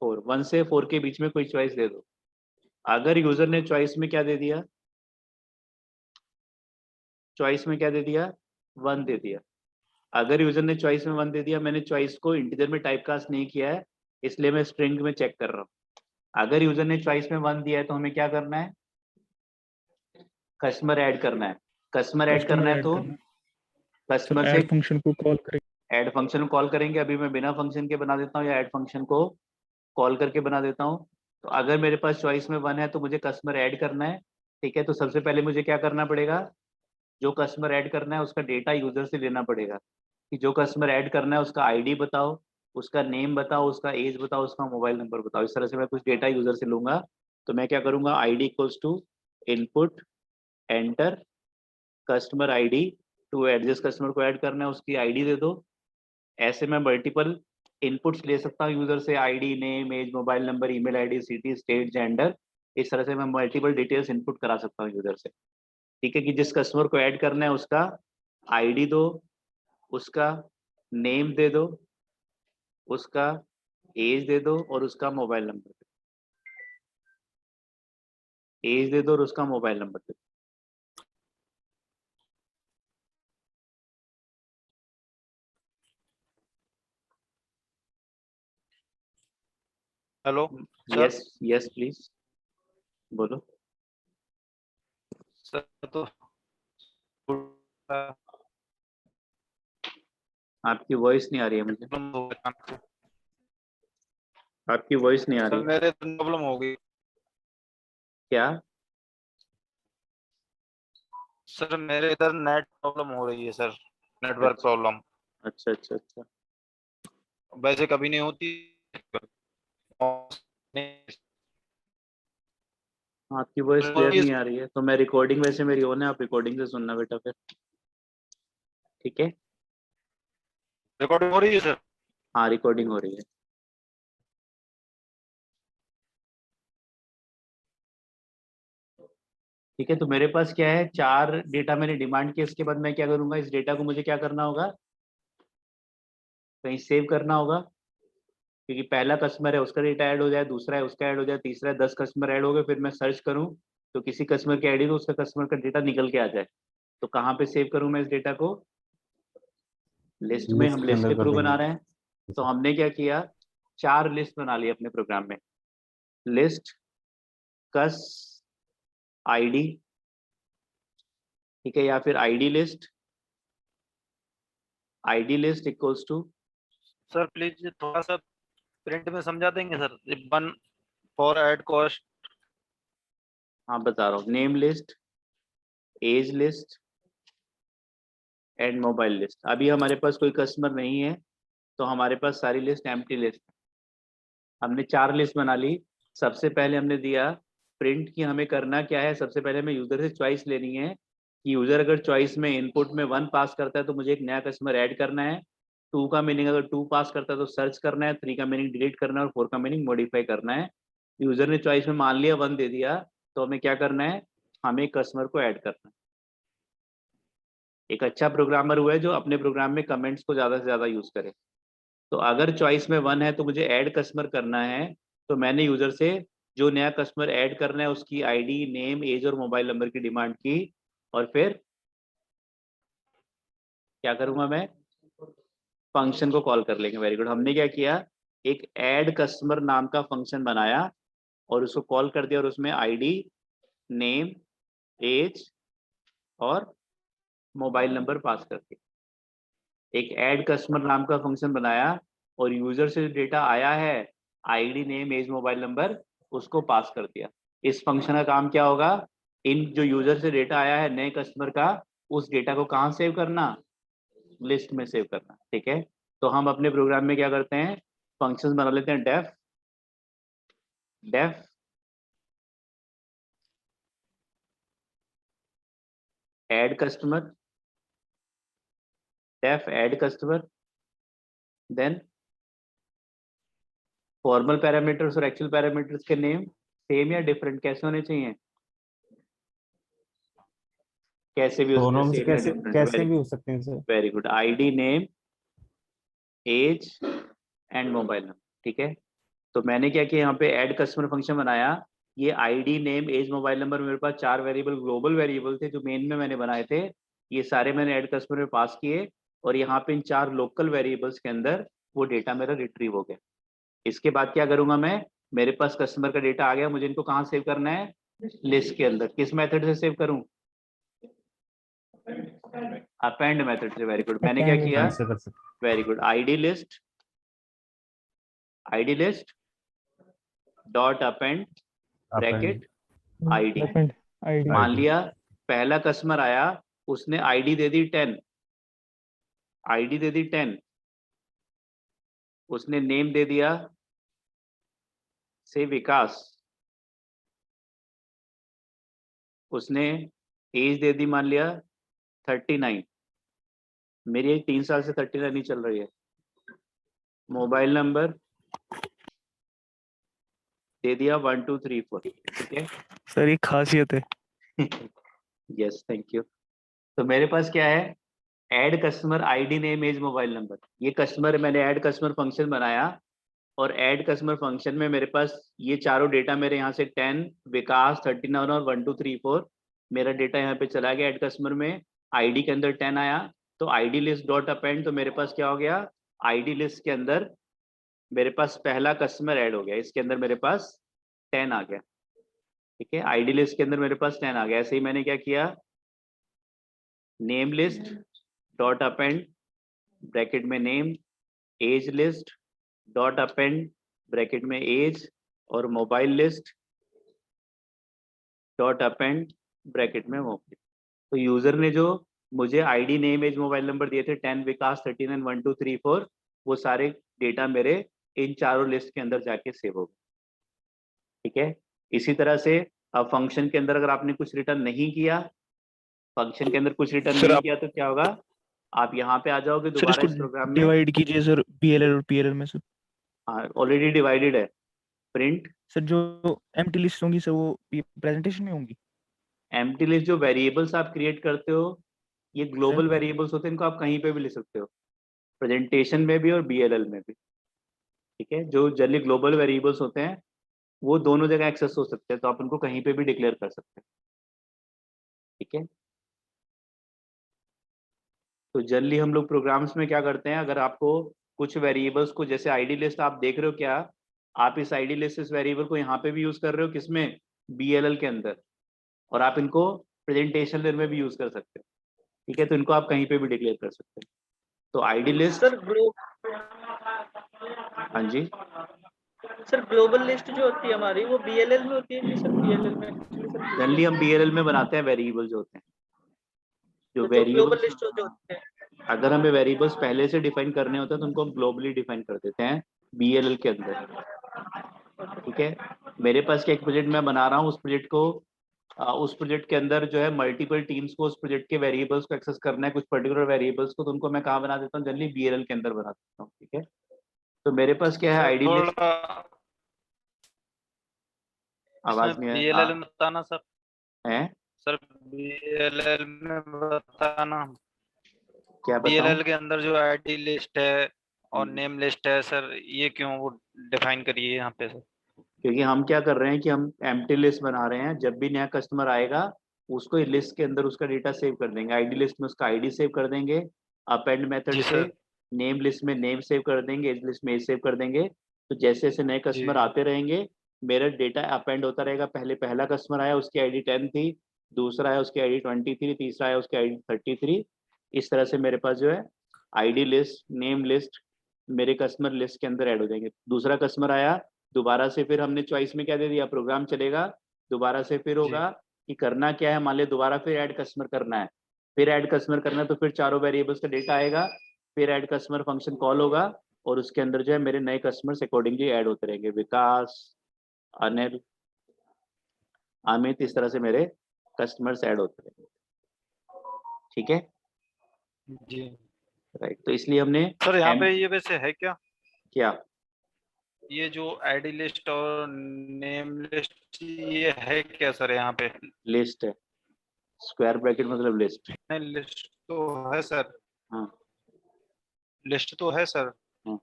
Speaker 1: 4, 1 से 4 के बीच में कोई चॉइस दे दो। अगर यूजर ने चॉइस में क्या दे दिया, चॉइस में क्या दे दिया, 1 दे दिया। अगर यूजर ने चॉइस में 1 दे दिया, मैंने चॉइस को इंटीजर में टाइपकास्ट नहीं किया है, इसलिए मैं स्ट्रिंग में चेक कर रहा हूँ। अगर यूजर ने चॉइस में 1 दिया है तो हमें क्या करना है, कस्टमर ऐड करना है। कस्टमर ऐड करना है तो कस्टमर से
Speaker 2: ऐड फंक्शन को कॉल करेंगे,
Speaker 1: ऐड फंक्शन को कॉल करेंगे। अभी मैं बिना फंक्शन के बना देता हूँ या ऐड फंक्शन को कॉल करके बना देता हूँ। तो अगर मेरे पास चॉइस में 1 है तो मुझे कस्टमर ऐड करना है। ठीक है, तो सबसे पहले मुझे क्या करना पड़ेगा, जो कस्टमर ऐड करना है उसका डेटा यूजर से लेना पड़ेगा, कि जो कस्टमर ऐड करना है उसका आईडी बताओ, उसका नेम बताओ, उसका एज बताओ, उसका मोबाइल नंबर बताओ। इस तरह से मैं कुछ डेटा यूजर से लूंगा। तो मैं क्या करूंगा, ID equals to input enter customer ID, to adjust customer को ऐड करना है उसकी आईडी दे दो। ऐसे मैं मल्टीपल इनपुट्स ले सकता हूँ यूजर से, ID, name, age, mobile number, email ID, city, state, gender. इस तरह से मैं मल्टीपल डिटेल्स इनपुट करा सकता हूँ यूजर से। ठीक है, कि जिस कस्टमर को ऐड करना है उसका आईडी दो, उसका नेम दे दो, उसका एज दे दो और उसका मोबाइल नंबर, एज दे दो और उसका मोबाइल नंबर दे दो।
Speaker 4: Hello sir.
Speaker 1: Yes yes please बोलो।
Speaker 4: सर तो
Speaker 1: आपकी वॉइस नहीं आ रही है मुझे, आपकी वॉइस नहीं आ रही
Speaker 4: सर
Speaker 1: है।
Speaker 4: मेरे प्रॉब्लम हो गई।
Speaker 1: क्या?
Speaker 4: सर मेरे इधर नेट प्रॉब्लम हो रही है सर, नेटवर्क प्रॉब्लम।
Speaker 1: अच्छा अच्छा अच्छा।
Speaker 4: वैसे कभी नहीं होती।
Speaker 1: आपकी वॉइस क्लियर नहीं आ रही है, तो मैं रिकॉर्डिंग वैसे मेरी ऑन है, आप रिकॉर्डिंग से सुनना बेटा फिर, ठीक है?
Speaker 4: रिकॉर्डिंग हो रही है सर?
Speaker 1: हाँ रिकॉर्डिंग हो रही है। ठीक है, तो मेरे पास क्या है, 4 डेटा मैंने डिमांड किया। इसके बाद मैं क्या करूंगा, इस डेटा को मुझे क्या करना होगा, कहीं सेव करना होगा, क्योंकि पहला कस्टमर है उसका डेटा ऐड हो जाए, दूसरा है उसका ऐड हो जाए, तीसरा है, 10 कस्टमर ऐड हो गए, फिर मैं सर्च करूं तो किसी कस्टमर की आईडी तो उसका कस्टमर का डेटा निकल के आ जाए। तो कहाँ पे सेव करूं मैं इस डेटा को? लिस्ट में। हम
Speaker 5: लिस्ट के
Speaker 1: लिस्ट
Speaker 5: अंदर
Speaker 1: के
Speaker 5: कर
Speaker 1: थ्रू बना
Speaker 5: देंगे।
Speaker 1: रहे हैं, तो हमने क्या किया, 4 लिस्ट बना ली अपने प्रोग्राम में। लिस्ट, कस, आईडी, ठीक है, या फिर ID list, ID list equals to,
Speaker 4: sir please थोड़ा सा प्रिंट में समझा देंगे सर, 1 फॉर ऐड कॉस्ट।
Speaker 1: हाँ बता रहा हूँ, name list, age list and mobile list. अभी हमारे पास कोई कस्टमर नहीं है, तो हमारे पास सारी लिस्ट एम्प्टी लिस्ट। हमने 4 लिस्ट बना ली। सबसे पहले हमने दिया प्रिंट की, हमें करना क्या है, सबसे पहले हमें यूजर से चॉइस लेनी है कि यूजर अगर चॉइस में इनपुट में 1 पास करता है तो मुझे एक नया कस्टमर ऐड करना है। 2 का मीनिंग अगर 2 पास करता है तो सर्च करना है, 3 का मीनिंग डिलीट करना है और 4 का मीनिंग मॉडिफाई करना है। यूजर ने चॉइस में मान लिया 1 दे दिया, तो हमें क्या करना है, हमें कस्टमर को ऐड करना है। एक अच्छा प्रोग्रामर हुआ है जो अपने प्रोग्राम में कमेंट्स को ज्यादा से ज्यादा यूज करे। तो अगर चॉइस में 1 है तो मुझे ऐड कस्टमर करना है, तो मैंने यूजर से जो नया कस्टमर ऐड करना है उसकी आईडी, नेम, एज और मोबाइल नंबर की डिमांड की। और फिर क्या करूंगा मैं, फंक्शन को कॉल कर लेंगे। Very good. हमने क्या किया, एक ऐड कस्टमर नाम का फंक्शन बनाया और उसको कॉल कर दिया और उसमें आईडी, नेम, एज और मोबाइल नंबर पास कर दिया। एक ऐड कस्टमर नाम का फंक्शन बनाया और यूजर से जो डेटा आया है, ID, name, age, mobile number, उसको पास कर दिया। इस फंक्शन का काम क्या होगा, इन जो यूजर से डेटा आया है नए कस्टमर का, उस डेटा को कहाँ सेव करना, लिस्ट में सेव करना। ठीक है, तो हम अपने प्रोग्राम में क्या करते हैं, फंक्शंस बना लेते हैं। Def, def add customer, def add customer, then formal parameters और एक्चुअल पैरामीटर्स के नेम सेम या डिफरेंट कैसे होने चाहिए, कैसे भी हो सकते
Speaker 5: दोनों
Speaker 1: हैं,
Speaker 5: में से
Speaker 1: सेम या
Speaker 5: कैसे
Speaker 1: डिफरेंट।
Speaker 5: कैसे
Speaker 1: वेरी
Speaker 5: भी हो सकते हैं sir.
Speaker 1: Very good. ID, name, age and mobile number. ठीक है, तो मैंने क्या किया, यहाँ पे ऐड कस्टमर फंक्शन बनाया। ये ID, name, age, mobile number मेरे पास 4 वेरिएबल, ग्लोबल वेरिएबल थे जो मेन में मैंने बनाए थे। ये सारे मैंने ऐड कस्टमर में पास किए और यहाँ पे इन 4 लोकल वेरिएबल्स के अंदर वो डेटा मेरा रिट्रीव हो गया। इसके बाद क्या करूंगा मैं, मेरे पास कस्टमर का डेटा आ गया, मुझे इनको कहाँ सेव करना है, लिस्ट के अंदर। किस मेथड से सेव करूं, अपेंड मेथड से। Very good. मैंने क्या
Speaker 2: Append
Speaker 1: किया,
Speaker 5: फ्रेंड से कर सकते
Speaker 1: very good, ID list, ID list dot append
Speaker 5: हैं। Append
Speaker 1: bracket ID.
Speaker 2: append ID.
Speaker 1: मान
Speaker 5: आईडी।
Speaker 1: लिया पहला कस्टमर आया, उसने आईडी दे दी 10, आईडी दे दी 10, उसने नेम दे दिया से विकास, उसने एज दे दी मान लिया 39, मेरी एक 3 साल से 39 नहीं चल रही है। मोबाइल नंबर दे दिया 1 2 3 4। ठीक है,
Speaker 2: सर ये खासियत है।
Speaker 1: Yes thank you. तो मेरे पास क्या है, add customer ID name age mobile number, ये कस्टमर मैंने ऐड कस्टमर फंक्शन बनाया और ऐड कस्टमर फंक्शन में मेरे पास ये चारों डेटा मेरे यहाँ से 10 विकास 39 और 1 2 3 4 मेरा डेटा यहाँ पे चला गया ऐड कस्टमर में। आईडी के अंदर 10 आया तो आईडी लिस्ट डॉट अपेंड, तो मेरे पास क्या हो गया, आईडी लिस्ट के अंदर मेरे पास पहला कस्टमर ऐड हो गया, इसके अंदर मेरे पास 10 आ गया। ठीक है, आईडी लिस्ट के अंदर मेरे पास 10 आ गया। ऐसे ही मैंने क्या किया, name list dot append bracket में name, age list dot append bracket में एज, और mobile list dot append bracket में मोबाइल। तो यूजर ने जो मुझे ID name age mobile number दिए थे 10 विकास 39 1 2 3 4, वो सारे डेटा मेरे इन चारों लिस्ट के अंदर जाके सेव हो गए। ठीक है, इसी तरह से अब फंक्शन के अंदर अगर आपने कुछ रिटर्न नहीं किया, फंक्शन के अंदर कुछ रिटर्न नहीं किया तो क्या होगा, आप यहाँ पे आ जाओगे दोबारा इस प्रोग्राम में,
Speaker 2: डिवाइड कीजिए सर बीएलएल और पीएलएल में सर।
Speaker 1: हाँ ऑलरेडी डिवाइडेड है। प्रिंट
Speaker 2: सर जो एम्प्टी लिस्ट होंगी सर वो प्रेजेंटेशन में होंगी।
Speaker 1: एम्प्टी लिस्ट जो वेरिएबल्स आप क्रिएट करते हो ये ग्लोबल वेरिएबल्स होते हैं, इनको आप कहीं पे भी लिख सकते हो, प्रेजेंटेशन में भी और बीएलएल में भी। ठीक है, जो जनरली ग्लोबल वेरिएबल्स होते हैं वो दोनों जगह एक्सेस हो सकते हैं, तो आप उनको कहीं पे भी डिक्लेयर कर सकते हैं। ठीक है, तो जनरली हम लोग प्रोग्राम्स में क्या करते हैं, अगर आपको कुछ वेरिएबल्स को, जैसे आईडी लिस्ट आप देख रहे हो, क्या आप इस आईडी लिस्ट इस वेरिएबल को यहाँ पे भी यूज कर रहे हो, किसमें, बीएलएल के अंदर, और आप इनको प्रेजेंटेशन में भी यूज कर सकते हो। ठीक है, तो इनको आप कहीं पे भी डिक्लेयर कर सकते हैं। तो आईडी लिस्ट, हाँ जी
Speaker 3: सर ग्लोबल लिस्ट जो होती है हमारी वो बीएलएल में होती है कि सर बीएलएल में?
Speaker 1: जनरली हम बीएलएल में बनाते हैं वेरिएबल जो होते हैं, जो
Speaker 3: ग्लोबल
Speaker 1: वेरिएबल्स,
Speaker 3: लिस्ट जो होते हैं,
Speaker 1: अगर हमें वेरिएबल्स पहले से डिफाइन करने होते हैं तो उनको हम ग्लोबली डिफाइन कर देते हैं बीएलएल के अंदर। ठीक है, मेरे पास क्या एक प्रोजेक्ट मैं बना रहा हूँ, उस प्रोजेक्ट के अंदर जो है मल्टीपल टीम्स को उस प्रोजेक्ट के वेरिएबल्स को एक्सेस करना है, कुछ पर्टिकुलर वेरिएबल्स को, तो उनको मैं कहाँ बना देता हूँ, जनरली बीएलएल के अंदर बना देता हूँ। ठीक है, तो मेरे पास क्या है, आईडी लिस्ट, आवाज नहीं
Speaker 4: बीएलएल में बताना सर
Speaker 1: है,
Speaker 4: सर बीएलएल में बताना,
Speaker 1: क्या
Speaker 4: बीएलएल के अंदर जो आईडी लिस्ट है और
Speaker 1: हम्म।
Speaker 4: नेम लिस्ट है सर, ये क्यों वो डिफाइन करिए यहाँ पे सर?
Speaker 1: क्योंकि हम क्या कर रहे हैं कि हम एम्प्टी लिस्ट बना रहे हैं, जब भी नया कस्टमर आएगा उसको लिस्ट के अंदर उसका डेटा सेव कर देंगे, आईडी लिस्ट में उसका आईडी सेव कर देंगे, अपेंड मेथड
Speaker 4: जी
Speaker 1: से
Speaker 4: सर।
Speaker 1: नेम लिस्ट में नेम सेव कर देंगे, एज लिस्ट में एज सेव कर देंगे। तो जैसे जैसे नए कस्टमर
Speaker 4: जी।
Speaker 1: आते रहेंगे मेरा डेटा अपेंड होता रहेगा। पहले पहला कस्टमर आया उसकी आईडी 10 थी, दूसरा आया उसकी आईडी 23, तीसरा आया उसकी आईडी 33। इस तरह से मेरे पास जो है आईडी लिस्ट नेम लिस्ट मेरे कस्टमर लिस्ट के अंदर ऐड हो जाएंगे। दूसरा कस्टमर आया, दोबारा से फिर हमने चॉइस में क्या दे दिया, प्रोग्राम चलेगा, दोबारा से फिर होगा कि करना क्या है, मान लिया दोबारा फिर ऐड कस्टमर करना है, फिर ऐड कस्टमर करना है, तो फिर चारों वेरिएबल्स का डेटा आएगा, फिर ऐड कस्टमर फंक्शन कॉल होगा और उसके अंदर जो है मेरे नए कस्टमर्स अकॉर्डिंगली ऐड होते रहेंगे, विकास, अनिल, अमित, इस तरह से मेरे कस्टमर्स ऐड होते रहेंगे। ठीक है
Speaker 4: जी
Speaker 1: राइट, तो इसलिए हमने
Speaker 4: सर यहाँ पे ये वैसे है क्या, ये जो आईडी लिस्ट और नेम लिस्ट ये है क्या सर? यहाँ पे
Speaker 1: लिस्ट है, स्क्वायर ब्रैकेट मतलब लिस्ट।
Speaker 4: लिस्ट तो है सर,
Speaker 1: हाँ
Speaker 4: लिस्ट तो है सर।
Speaker 1: हाँ।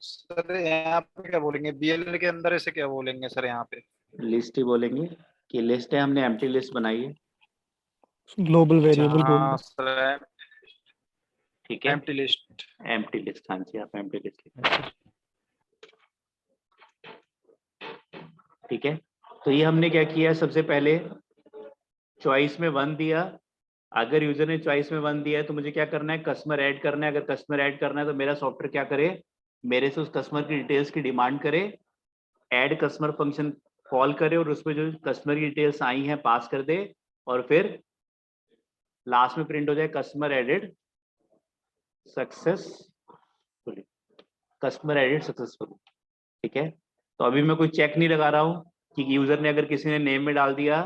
Speaker 4: सर यहाँ पे क्या बोलेंगे, बीएलएल के अंदर इसे क्या बोलेंगे सर? यहाँ पे
Speaker 1: लिस्ट ही बोलेंगे कि लिस्ट है, हमने एम्प्टी लिस्ट बनाई है।
Speaker 2: ग्लोबल वेरिएबल
Speaker 4: हाँ
Speaker 2: बोल
Speaker 4: सर,
Speaker 1: ठीक है,
Speaker 4: एम्प्टी लिस्ट,
Speaker 1: एम्प्टी लिस्ट, हाँ जी आप एम्प्टी लिस्ट। ठीक है, तो ये हमने क्या किया, सबसे पहले चॉइस में 1 दिया। अगर यूजर ने चॉइस में 1 दिया है तो मुझे क्या करना है, कस्टमर ऐड करना है। अगर कस्टमर ऐड करना है तो मेरा सॉफ्टवेयर क्या करे, मेरे से उस कस्टमर की डिटेल्स की डिमांड करे, ऐड कस्टमर फंक्शन कॉल करे और उसमें जो कस्टमर की डिटेल्स आई हैं पास कर दे, और फिर लास्ट में प्रिंट हो जाए customer added successfully, customer added successfully. ठीक है, तो अभी मैं कोई चेक नहीं लगा रहा हूँ कि यूजर ने, अगर किसी ने नेम में डाल दिया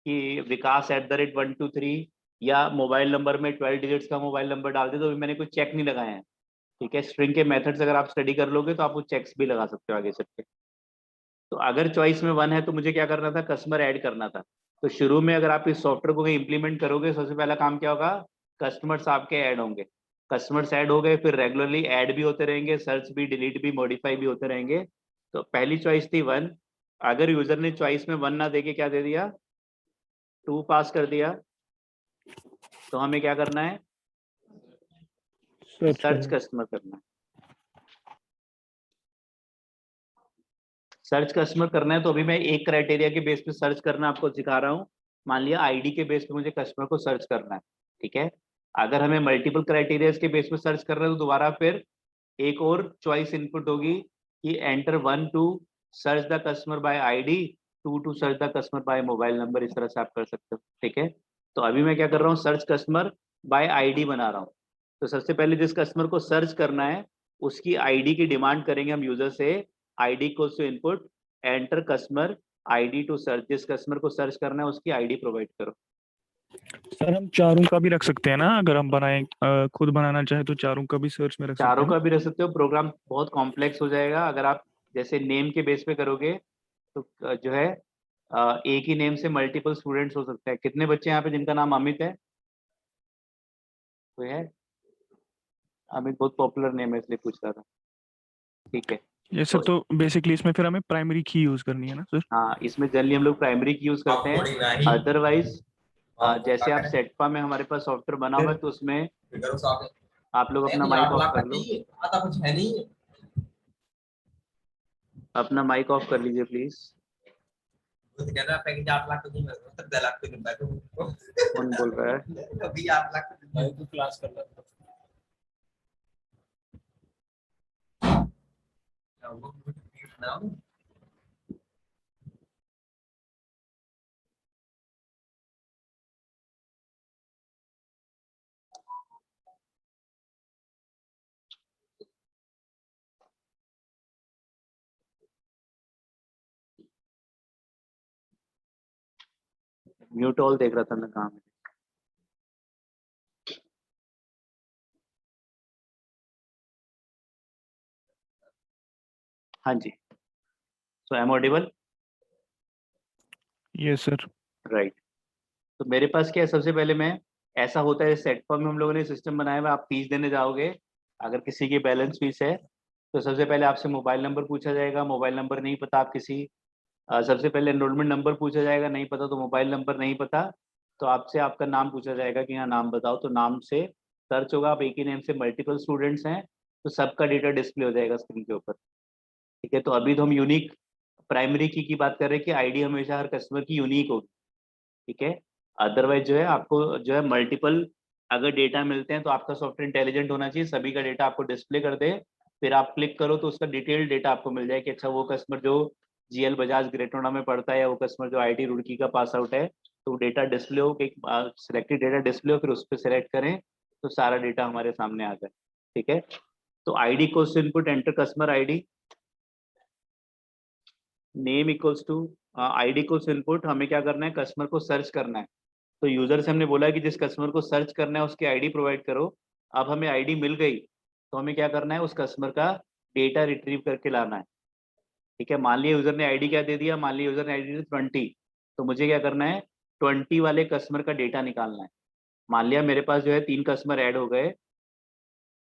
Speaker 1: कि विकास @123 या मोबाइल नंबर में 12 डिजिट्स का मोबाइल नंबर डाल दे, तो अभी मैंने कोई चेक नहीं लगाया है। ठीक है, स्ट्रिंग के मेथड्स अगर आप स्टडी कर लोगे तो आप वो चेक्स भी लगा सकते हो आगे चल के। तो अगर चॉइस में 1 है तो मुझे क्या करना था, कस्टमर ऐड करना था। तो शुरू में अगर आप इस सॉफ्टवेयर को कहीं इंप्लीमेंट करोगे, सबसे पहला काम क्या होगा, कस्टमर्स आपके ऐड होंगे, कस्टमर्स ऐड हो गए, फिर रेगुलरली ऐड भी होते रहेंगे, सर्च भी, डिलीट भी, मॉडिफाई भी होते रहेंगे। तो पहली चॉइस थी 1, अगर यूजर ने चॉइस में 1 ना देके क्या दे दिया, 2 पास कर दिया, तो हमें क्या करना है, सर्च कस्टमर करना है। सर्च कस्टमर करना है, तो अभी मैं एक क्राइटेरिया के बेस पे सर्च करना आपको सिखा रहा हूँ। मान लिया आईडी के बेस पे मुझे कस्टमर को सर्च करना है, ठीक है। अगर हमें मल्टीपल क्राइटेरियाज के बेस पे सर्च करना है तो दोबारा फिर एक और चॉइस इनपुट होगी कि enter 1 to search the customer by ID, 2 to search the customer by mobile number. इस तरह से आप कर सकते हो, ठीक है। तो अभी मैं क्या कर रहा हूँ, सर्च कस्टमर बाय आईडी बना रहा हूँ। तो सबसे पहले जिस कस्टमर को सर्च करना है उसकी आईडी की डिमांड करेंगे हम यूजर से, आईडी को input enter customer ID to search. जिस कस्टमर को सर्च करना है उसकी आईडी प्रोवाइड करो।
Speaker 2: सर हम चारों का भी रख सकते हैं ना, अगर हम बनाए खुद बनाना चाहे तो चारों का भी सर्च में रख सकते हैं
Speaker 1: चारों
Speaker 2: ना?
Speaker 1: का भी रख सकते हो, प्रोग्राम बहुत कॉम्प्लेक्स हो जाएगा। अगर आप जैसे नेम के बेस पे करोगे तो जो है एक ही नेम से मल्टीपल स्टूडेंट्स हो सकते हैं। कितने बच्चे यहाँ पे जिनका नाम अमित है? कोई है? अमित बहुत पॉपुलर नेम है इसलिए पूछ रहा था, ठीक है।
Speaker 2: ये सर तो बेसिकली इसमें फिर हमें प्राइमरी की यूज करनी है ना सर?
Speaker 1: हाँ, इसमें जनरली हम लोग प्राइमरी की यूज करते हैं। अदरवाइज जैसे आप सेटपा में हमारे पास सॉफ्टवेयर बना हुआ है तो उसमें आप लोग अपना माइक ऑफ कर लो, अपना माइक ऑफ कर लीजिए प्लीज। कौन बोल रहा है?
Speaker 5: क्लास कर रहा
Speaker 1: म्यूट ऑल देख रहा था मैं, कहाँ में? हाँ जी, so am audible?
Speaker 2: Yes sir.
Speaker 1: Right. तो मेरे पास क्या है, सबसे पहले मैं, ऐसा होता है सेटपा में हम लोगों ने सिस्टम बनाया हुआ, आप फीस देने जाओगे, अगर किसी की बैलेंस फीस है तो सबसे पहले आपसे मोबाइल नंबर पूछा जाएगा। मोबाइल नंबर नहीं पता आप किसी सबसे पहले एनरोलमेंट नंबर पूछा जाएगा, नहीं पता तो मोबाइल नंबर नहीं पता तो आपसे आपका नाम पूछा जाएगा कि हाँ नाम बताओ, तो नाम से सर्च होगा। आप एक ही नेम से मल्टीपल स्टूडेंट्स हैं तो सबका डेटा डिस्प्ले हो जाएगा स्क्रीन के ऊपर, ठीक है। तो अभी तो हम यूनिक प्राइमरी की बात कर रहे हैं कि आईडी हमेशा हर कस्टमर की यूनिक होगी, ठीक है। अदरवाइज जो है आपको जो है मल्टीपल अगर डेटा मिलते हैं तो आपका सॉफ्टवेयर इंटेलिजेंट होना चाहिए, सभी का डेटा आपको डिस्प्ले कर दे, फिर आप क्लिक करो तो उसका डिटेल्ड डेटा आपको मिल जाए कि अच्छा वो कस्टमर जो जीएल बजाज ग्रेटोना में पढ़ता है या वो कस्टमर जो आईटी रुड़की का पास आउट है, तो डेटा डिस्प्ले हो, एक सिलेक्टेड डेटा डिस्प्ले हो, फिर उस पर सिलेक्ट करें तो सारा डेटा हमारे सामने आ जाए, ठीक है। तो आईडी को input enter customer ID, name equals to ID को इनपुट, हमें क्या करना है, कस्टमर को सर्च करना है। तो यूजर से हमने बोला है कि जिस कस्टमर को सर्च करना है उसकी आईडी प्रोवाइड करो। अब हमें आईडी मिल गई तो हमें क्या करना है, उस कस्टमर का डेटा रिट्रीव करके लाना है, ठीक है। मान लिया यूजर ने आईडी क्या दे दिया, मान लिया यूजर ने आईडी 20, तो मुझे क्या करना है, 20 वाले कस्टमर का डेटा निकालना है। मान लिया मेरे पास जो है 3 कस्टमर ऐड हो गए,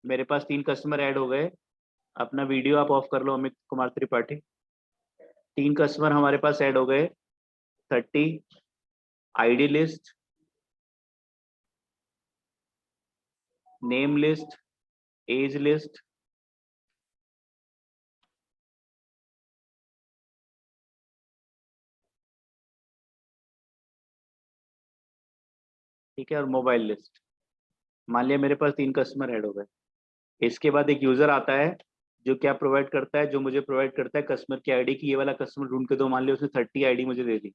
Speaker 1: मेरे पास 3 कस्टमर ऐड हो गए। अपना वीडियो आप ऑफ कर लो अमित कुमार त्रिपाठी। 3 कस्टमर हमारे पास ऐड हो गए, 30 ID list, name list, age list, ठीक है, और मोबाइल लिस्ट। मान लिया मेरे पास 3 कस्टमर ऐड हो गए। इसके बाद एक यूजर आता है जो क्या प्रोवाइड करता है, जो मुझे प्रोवाइड करता है कस्टमर की आईडी की ये वाला कस्टमर ढूंढ के दो। मान लिया उसने 30 आईडी मुझे दे दी,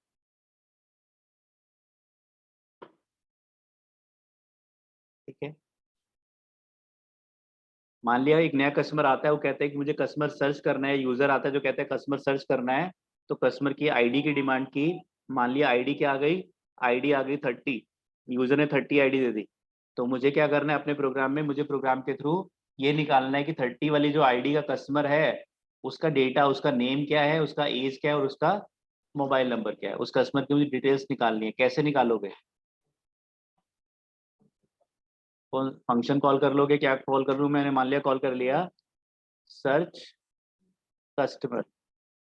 Speaker 1: ठीक है। मान लिया एक नया कस्टमर आता है, वो कहता है कि मुझे कस्टमर सर्च करना है, यूजर आता है जो कहता है कस्टमर सर्च करना है, तो कस्टमर की आईडी की डिमांड की। मान लिया आईडी क्या आ गई, आईडी आ गई 30, यूजर ने 30 आईडी दे दी। तो मुझे क्या करना है अपने प्रोग्राम में, मुझे प्रोग्राम के थ्रू ये निकालना है कि 30 वाली जो आईडी का कस्टमर है उसका डेटा, उसका नेम क्या है, उसका एज क्या है और उसका मोबाइल नंबर क्या है। उस कस्टमर की मुझे डिटेल्स निकालनी है। कैसे निकालोगे? फंक्शन कॉल कर लोगे, क्या कॉल कर लूँ मैंने, मान लिया कॉल कर लिया सर्च कस्टमर,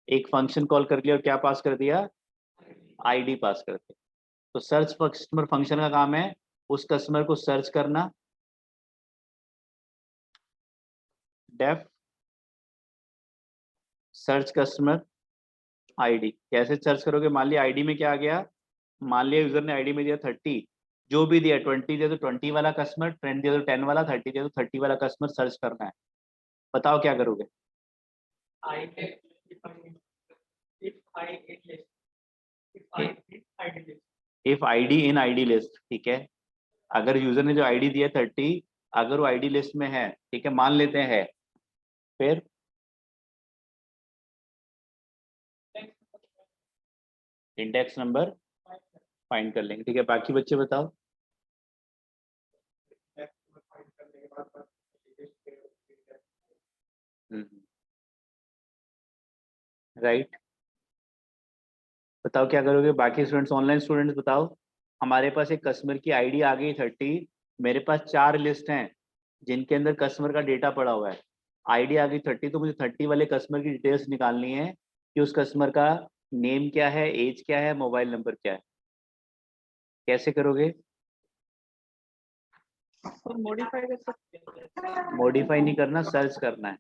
Speaker 1: एक फंक्शन कॉल कर लिया और क्या पास कर दिया, आईडी पास कर दिया। तो सर्च कस्टमर फंक्शन का काम है उस कस्टमर को सर्च करना, डेफ सर्च कस्टमर आईडी। कैसे सर्च करोगे, मान लिया आईडी में क्या आ गया, मान लिया यूजर ने आईडी में दिया 30, जो भी दिया 20 दिया तो 20 वाला कस्टमर, 10 दिया तो 10 वाला, 30 दिया तो 30 वाला कस्टमर सर्च करना है। बताओ क्या करोगे। If ID in ID list, ठीक है, अगर यूजर ने जो आईडी दिया 30 अगर वो आईडी लिस्ट में है, ठीक है, मान लेते हैं, फिर इंडेक्स नंबर फाइंड कर लेंगे, ठीक है। बाकी बच्चे बताओ। राइट, बताओ क्या करोगे। बाकी स्टूडेंट्स, ऑनलाइन स्टूडेंट्स बताओ। हमारे पास एक कस्टमर की आईडी आ गई 30, मेरे पास 4 लिस्ट हैं जिनके अंदर कस्टमर का डेटा पड़ा हुआ है। आईडी आ गई 30, तो मुझे 30 वाले कस्टमर की डिटेल्स निकालनी है कि उस कस्टमर का नेम क्या है, एज क्या है, मोबाइल नंबर क्या है। कैसे करोगे।
Speaker 3: मॉडिफाई कर सकते हैं।
Speaker 1: मॉडिफाई नहीं करना, सर्च करना है।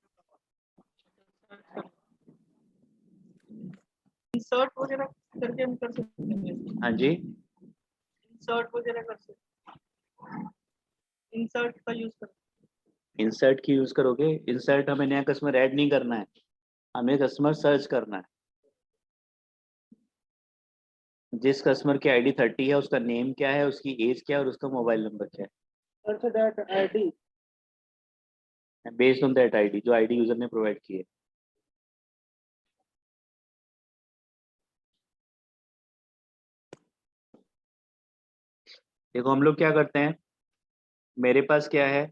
Speaker 3: इंसर्ट वगैरह करके हम कर सकते हैं।
Speaker 1: हाँ जी,
Speaker 3: इंसर्ट वगैरह कर सकते हैं, इंसर्ट का यूज कर।
Speaker 1: इंसर्ट की यूज करोगे। इंसर्ट हमें नया कस्टमर ऐड नहीं करना है, हमें कस्टमर सर्च करना है। जिस कस्टमर की आईडी 30 है उसका नेम क्या है, उसकी एज क्या है और उसका मोबाइल नंबर क्या है, बेस्ड ऑन दैट आईडी, जो आईडी यूजर ने प्रोवाइड की है। देखो हम लोग क्या करते हैं, मेरे पास क्या है,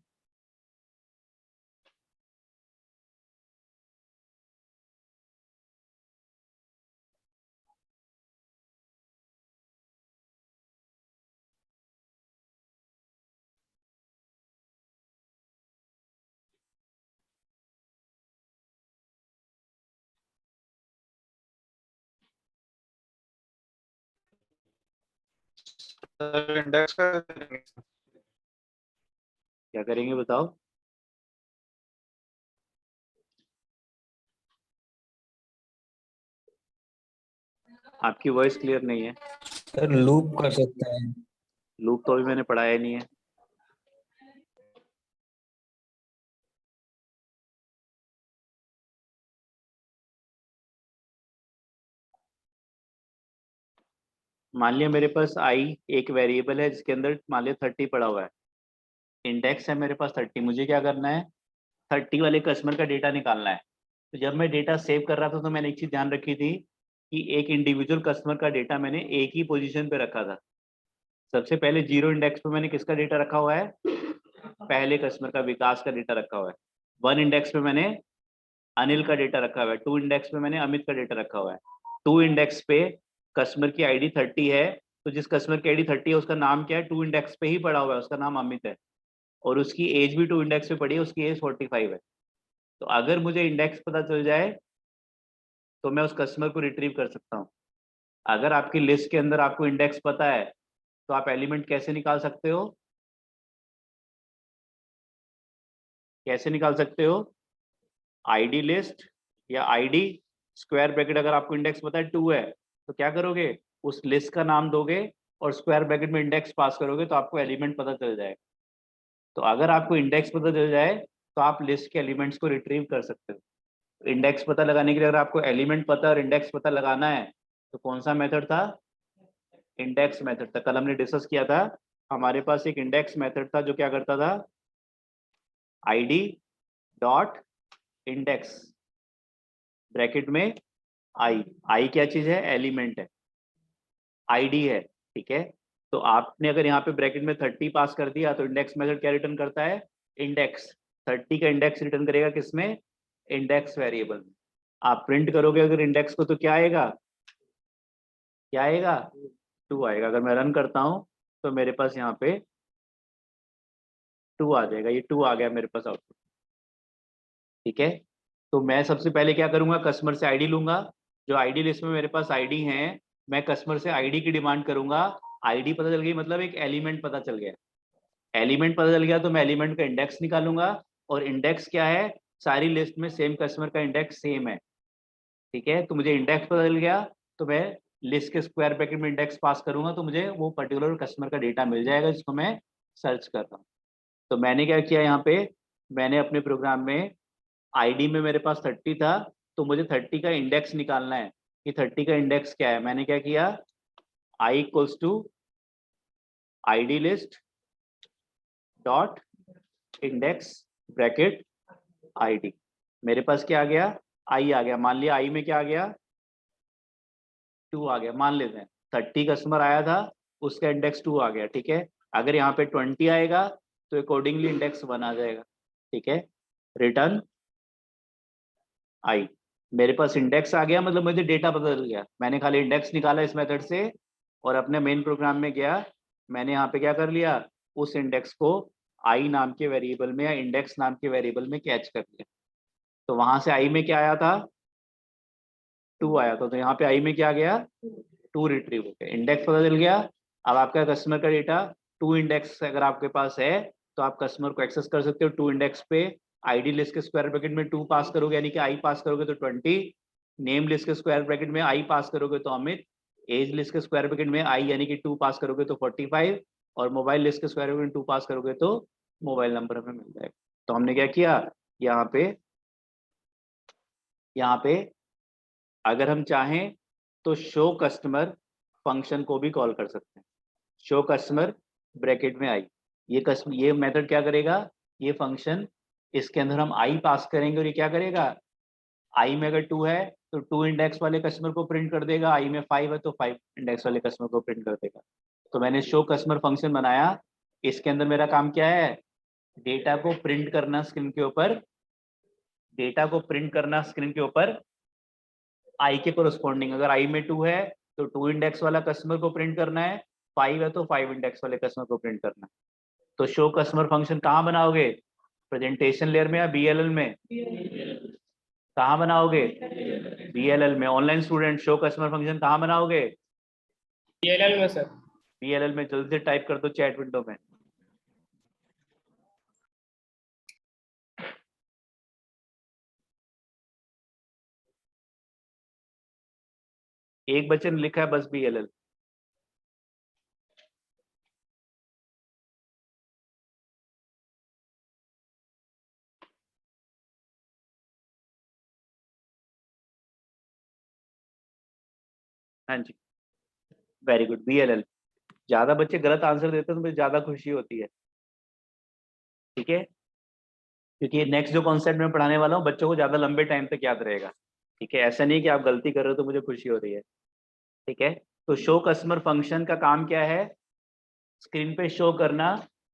Speaker 4: इंडेक्स का
Speaker 1: क्या करेंगे बताओ। आपकी वॉइस क्लियर नहीं है।
Speaker 5: सर लूप कर सकते हैं।
Speaker 1: लूप तो अभी मैंने पढ़ाया नहीं है। मान लिया मेरे पास आई एक वेरिएबल है जिसके अंदर मान लिया 30 पड़ा हुआ है, इंडेक्स है मेरे पास 30, मुझे क्या करना है 30 वाले कस्टमर का डेटा निकालना है। तो जब मैं डेटा सेव कर रहा था तो मैंने एक चीज ध्यान रखी थी कि एक इंडिविजुअल कस्टमर का डेटा मैंने एक ही पोजीशन पे रखा था। सबसे पहले 0 इंडेक्स पे मैंने किसका डेटा रखा हुआ है, पहले कस्टमर का विकास का डेटा रखा हुआ है। 1 इंडेक्स पे मैंने अनिल का डेटा रखा हुआ है। 2 इंडेक्स पे मैंने अमित का डेटा रखा हुआ है। 2 इंडेक्स पे कस्टमर की आईडी 30 है, तो जिस कस्टमर की आईडी 30 है उसका नाम क्या है, 2 इंडेक्स पे ही पड़ा हुआ है, उसका नाम अमित है। और उसकी एज भी 2 इंडेक्स पे पड़ी है, उसकी एज 45 है। तो अगर मुझे इंडेक्स पता चल जाए तो मैं उस कस्टमर को रिट्रीव कर सकता हूँ। अगर आपकी लिस्ट के अंदर आपको इंडेक्स पता है तो आप एलिमेंट कैसे निकाल सकते हो, कैसे निकाल सकते हो, आईडी लिस्ट या आईडी स्क्वायर ब्रैकेट, अगर आपको इंडेक्स पता है 2 है तो क्या करोगे, उस लिस्ट का नाम दोगे और स्क्वायर ब्रैकेट में इंडेक्स पास करोगे तो आपको एलिमेंट पता चल जाएगा। तो अगर आपको इंडेक्स पता चल जाए तो आप लिस्ट के एलिमेंट्स को रिट्रीव कर सकते हो। इंडेक्स पता लगाने के लिए अगर आपको एलिमेंट पता और इंडेक्स पता लगाना है तो कौन सा मेथड था, इंडेक्स मेथड था। कल हमने डिस्कस किया था, हमारे पास एक इंडेक्स मेथड था जो क्या करता था, आईडी डॉट इंडेक्स ब्रैकेट में आई क्या चीज है, एलिमेंट है, आईडी है, ठीक है। तो आपने अगर यहाँ पे ब्रैकेट में 30 पास कर दिया तो इंडेक्स मेथड क्या रिटर्न करता है, इंडेक्स 30 का इंडेक्स रिटर्न करेगा किसमें, इंडेक्स वेरिएबल में। आप प्रिंट करोगे अगर इंडेक्स को तो क्या आएगा, क्या आएगा, 2 आएगा। अगर मैं रन करता हूँ तो मेरे पास यहाँ पे 2 आ जाएगा, ये 2 आ गया मेरे पास आउटपुट। ठीक है, तो मैं सबसे पहले क्या करूंगा, कस्टमर से आईडी लूंगा। जो आईडी लिस्ट में मेरे पास आईडी है, मैं कस्टमर से आईडी की डिमांड करूंगा। आईडी पता चल गई, मतलब एक एलिमेंट पता चल गया। एलिमेंट पता चल गया तो मैं एलिमेंट का इंडेक्स निकालूंगा, और इंडेक्स क्या है, सारी लिस्ट में सेम कस्टमर का इंडेक्स सेम है। ठीक है, तो मुझे इंडेक्स पता चल गया, तो मैं लिस्ट के स्क्वायर ब्रैकेट में इंडेक्स पास करूंगा, तो मुझे वो पर्टिकुलर कस्टमर का डेटा मिल जाएगा जिसको मैं सर्च कर रहा हूँ। तो मैंने क्या किया यहाँ पे, मैंने अपने प्रोग्राम में आईडी में मेरे पास 30 था, तो मुझे 30 का इंडेक्स निकालना है कि 30 का इंडेक्स क्या है। मैंने क्या किया, I equals to ID list dot index bracket ID. मेरे पास क्या आ गया, आई आ गया। मान लिया आई में क्या आ गया, 2 आ गया। मान लेते हैं 30 कस्टमर आया था, उसका इंडेक्स 2 आ गया। ठीक है, अगर यहाँ पे 20 आएगा तो अकॉर्डिंगली इंडेक्स 1 आ जाएगा। ठीक है, रिटर्न आई। मेरे पास इंडेक्स आ गया, मतलब मुझे डेटा पता चल गया। मैंने खाली इंडेक्स निकाला इस मेथड से और अपने मेन प्रोग्राम में गया। मैंने यहाँ पे क्या कर लिया, उस इंडेक्स को आई नाम के वेरिएबल में या इंडेक्स नाम के वेरिएबल में कैच कर लिया। तो वहां से आई में क्या आया था, 2 आया था। तो यहाँ पे आई में क्या गया, 2 रिट्रीव हो गया, इंडेक्स पता चल गया। अब आपका कस्टमर का डेटा 2 इंडेक्स अगर आपके पास है तो आप कस्टमर को एक्सेस कर सकते हो 2 इंडेक्स पे। आईडी लिस्ट के स्क्वायर ब्रैकेट में 2 पास करोगे यानी कि आई पास करोगे तो 20, नेम लिस्ट के स्क्वायर ब्रैकेट में आई पास करोगे तो अमित, एज लिस्ट के स्क्वायर ब्रैकेट में आई यानी कि 2 पास करोगे तो 45, और मोबाइल लिस्ट के स्क्वायर ब्रैकेट में 2 पास करोगे तो मोबाइल नंबर हमें मिल जाएगा। तो हमने क्या किया, यहाँ पे अगर हम चाहें तो शो कस्टमर फंक्शन को भी कॉल कर सकते हैं। शो कस्टमर ब्रैकेट में आई, ये मेथड क्या करेगा, ये फंक्शन, इसके अंदर हम आई पास करेंगे और ये क्या करेगा, आई में अगर 2 है तो 2 इंडेक्स वाले कस्टमर को प्रिंट कर देगा, आई में 5 है तो 5 इंडेक्स वाले कस्टमर को प्रिंट कर देगा। तो मैंने शो कस्टमर फंक्शन बनाया, इसके अंदर मेरा काम क्या है, डेटा को प्रिंट करना स्क्रीन के ऊपर, डेटा को प्रिंट करना स्क्रीन के ऊपर आई के कोरस्पॉन्डिंग। अगर आई में 2 है तो 2 इंडेक्स वाला कस्टमर को प्रिंट करना है, 5 है तो 5 इंडेक्स वाले कस्टमर को प्रिंट करना है। तो शो कस्टमर फंक्शन कहाँ बनाओगे, प्रेजेंटेशन लेयर में या बीएलएल में, कहाँ बनाओगे, बीएलएल में। Online student show customer function कहाँ बनाओगे,
Speaker 6: बीएलएल में सर।
Speaker 1: बीएलएल में। जल्दी से टाइप कर दो चैट विंडो में। एक बच्चे ने लिखा है बस बीएलएल। हाँ जी, वेरी गुड, बीएलएल। ज्यादा बच्चे गलत आंसर देते हैं तो मुझे ज्यादा खुशी होती है। ठीक है, क्योंकि नेक्स्ट जो कॉन्सेप्ट मैं पढ़ाने वाला हूँ बच्चों को ज्यादा लंबे टाइम तक याद रहेगा। ठीक है, ऐसा नहीं कि आप गलती कर रहे हो तो मुझे खुशी हो रही है। ठीक है, तो शो कस्टमर फंक्शन का काम क्या है, स्क्रीन पे शो करना,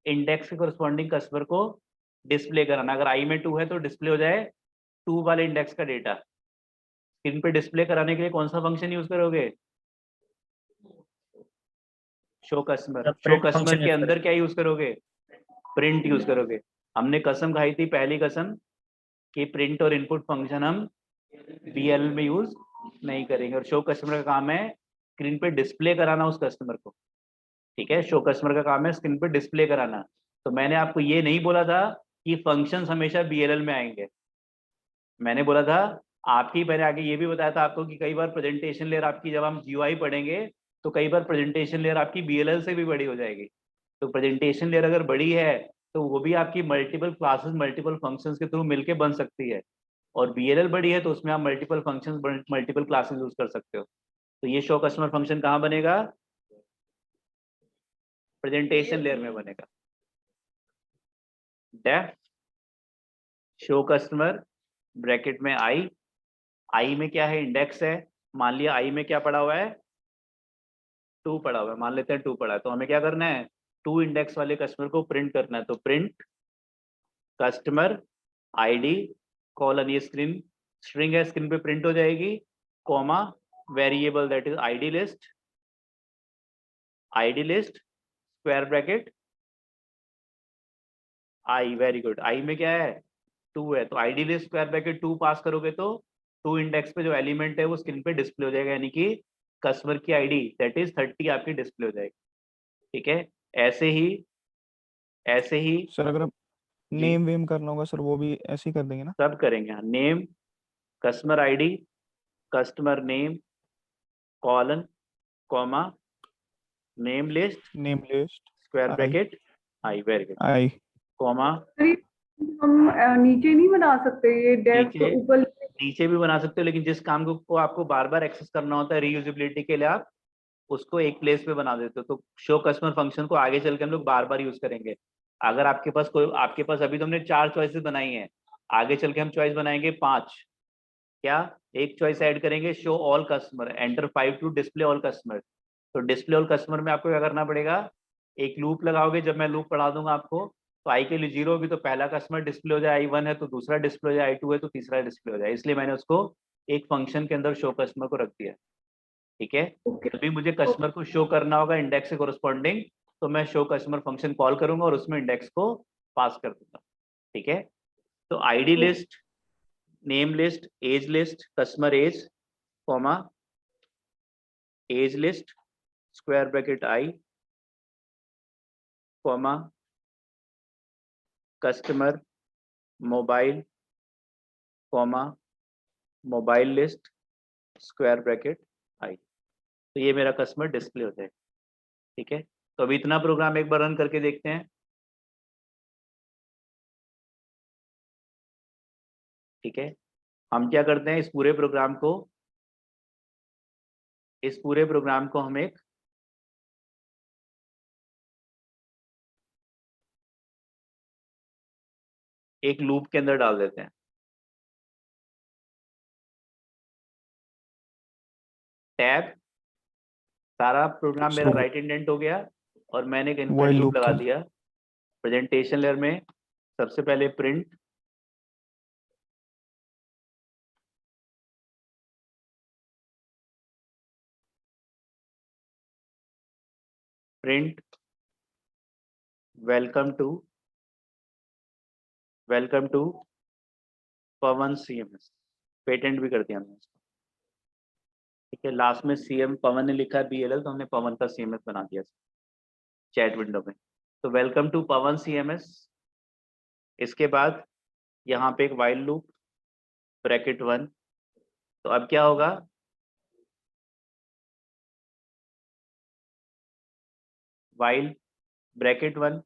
Speaker 1: इंडेक्स के कोरस्पॉन्डिंग कस्टमर को डिस्प्ले कराना। अगर आई में 2 है तो डिस्प्ले हो जाए 2 वाले इंडेक्स का डेटा। स्क्रीन पे डिस्प्ले कराने के लिए कौन सा फंक्शन यूज करोगे, शो कस्टमर के अंदर क्या यूज करोगे, प्रिंट यूज करोगे। हमने कसम खाई थी पहली कसम कि प्रिंट और इनपुट फंक्शन हम बीएल में यूज नहीं करेंगे, और शो कस्टमर का काम है स्क्रीन पे डिस्प्ले कराना उस कस्टमर को। ठीक है, शो कस्टमर का काम है स्क्रीन पे डिस्प्ले कराना। तो मैंने आपको ये नहीं बोला था कि फंक्शंस हमेशा बीएलएल में आएंगे, मैंने बोला था आपकी, मैंने आगे ये भी बताया था आपको कि कई बार प्रेजेंटेशन लेयर आपकी, जब हम जीयूआई पढ़ेंगे तो कई बार प्रेजेंटेशन लेयर आपकी बीएलएल से भी बड़ी हो जाएगी। तो प्रेजेंटेशन लेयर अगर बड़ी है तो वो भी आपकी मल्टीपल क्लासेस मल्टीपल फंक्शंस के थ्रू मिलके बन सकती है, और बीएलएल बड़ी है तो उसमें आप multiple functions multiple classes use कर सकते हो। तो ये शो कस्टमर फंक्शन कहाँ बनेगा, प्रेजेंटेशन लेयर में बनेगा। डेफ शो कस्टमर ब्रैकेट में आई में क्या है, इंडेक्स है। मान लिया आई में क्या पड़ा हुआ है, 2 पड़ा हुआ है, मान लेते हैं 2 पड़ा है। तो हमें क्या करना है, 2 इंडेक्स वाले कस्टमर को प्रिंट करना है। तो प्रिंट कस्टमर आईडी कॉलन, ये स्ट्रिंग है, स्क्रीन पे प्रिंट हो जाएगी, comma variable that is ID list square bracket I, very good. I में क्या है 2 है, तो ID list square bracket 2 pass करोगे तो 2 इंडेक्स पे जो एलिमेंट है वो स्क्रीन पे डिस्प्ले हो जाएगा, यानी कि कस्टमर की आईडी दैट इज 30 आपकी डिस्प्ले हो जाएगी। ठीक है, ऐसे ही
Speaker 2: सर अगर नेम वेम करना होगा सर वो भी ऐसे ही कर देंगे ना?
Speaker 1: सब करेंगे। हाँ, name, customer ID, customer name, colon, comma, name list square bracket I, very good,
Speaker 2: I,
Speaker 1: comma.
Speaker 7: हम नीचे नहीं बना सकते ये डेफ ऊपर?
Speaker 1: नीचे भी बना सकते हो, लेकिन जिस काम को आपको बार बार एक्सेस करना होता है रीयूजेबिलिटी के लिए, आप उसको एक प्लेस पे बना देते हो। तो शो कस्टमर फंक्शन को आगे चल के हम लोग बार बार यूज करेंगे। अगर आपके पास अभी तो हमने 4 चॉइसेस बनाई हैं, आगे चल के हम चॉइस बनाएंगे 5। क्या, एक चॉइस ऐड करेंगे, show all customer, enter 5 to display all customer. तो डिस्प्ले ऑल कस्टमर में आपको क्या करना पड़ेगा, एक लूप लगाओगे। जब मैं लूप पढ़ा दूंगा आपको, तो आई के लिए 0 होगी तो पहला कस्टमर डिस्प्ले हो जाए, I1 है तो दूसरा डिस्प्ले हो जाए, I2 है तो तीसरा डिस्प्ले हो जाए। इसलिए मैंने उसको एक फंक्शन के अंदर शो कस्टमर को रख दिया। ठीक है, जब भी मुझे कस्टमर को शो करना होगा इंडेक्स से कोरस्पॉन्डिंग, तो मैं शो कस्टमर फंक्शन कॉल करूंगा और उसमें इंडेक्स को पास कर दूंगा। ठीक है, तो ID list, name list, age list, customer age, comma, age list square bracket I, comma, customer mobile, comma, mobile list square bracket I. तो ये मेरा कस्टमर डिस्प्ले हो जाएगा। ठीक है, तो अभी इतना प्रोग्राम एक बार रन करके देखते हैं। ठीक है, हम क्या करते हैं, इस पूरे प्रोग्राम को हम एक लूप के अंदर डाल देते हैं। टैब, सारा प्रोग्राम मेरा राइट इंडेंट हो गया और मैंने एक इनफाइनाइट लूप लगा दिया। प्रेजेंटेशन लेयर में सबसे पहले print, welcome to Pawan CMS, patent भी कर दिया हमने इसको। ठीक है, लास्ट में CM पवन ने लिखा है BLL, तो हमने पवन का CMS बना दिया चैट विंडो में। तो वेलकम टू पवन CMS। इसके बाद यहाँ पे एक वाइल लूप ब्रैकेट 1। तो अब क्या होगा, वाइल ब्रैकेट 1।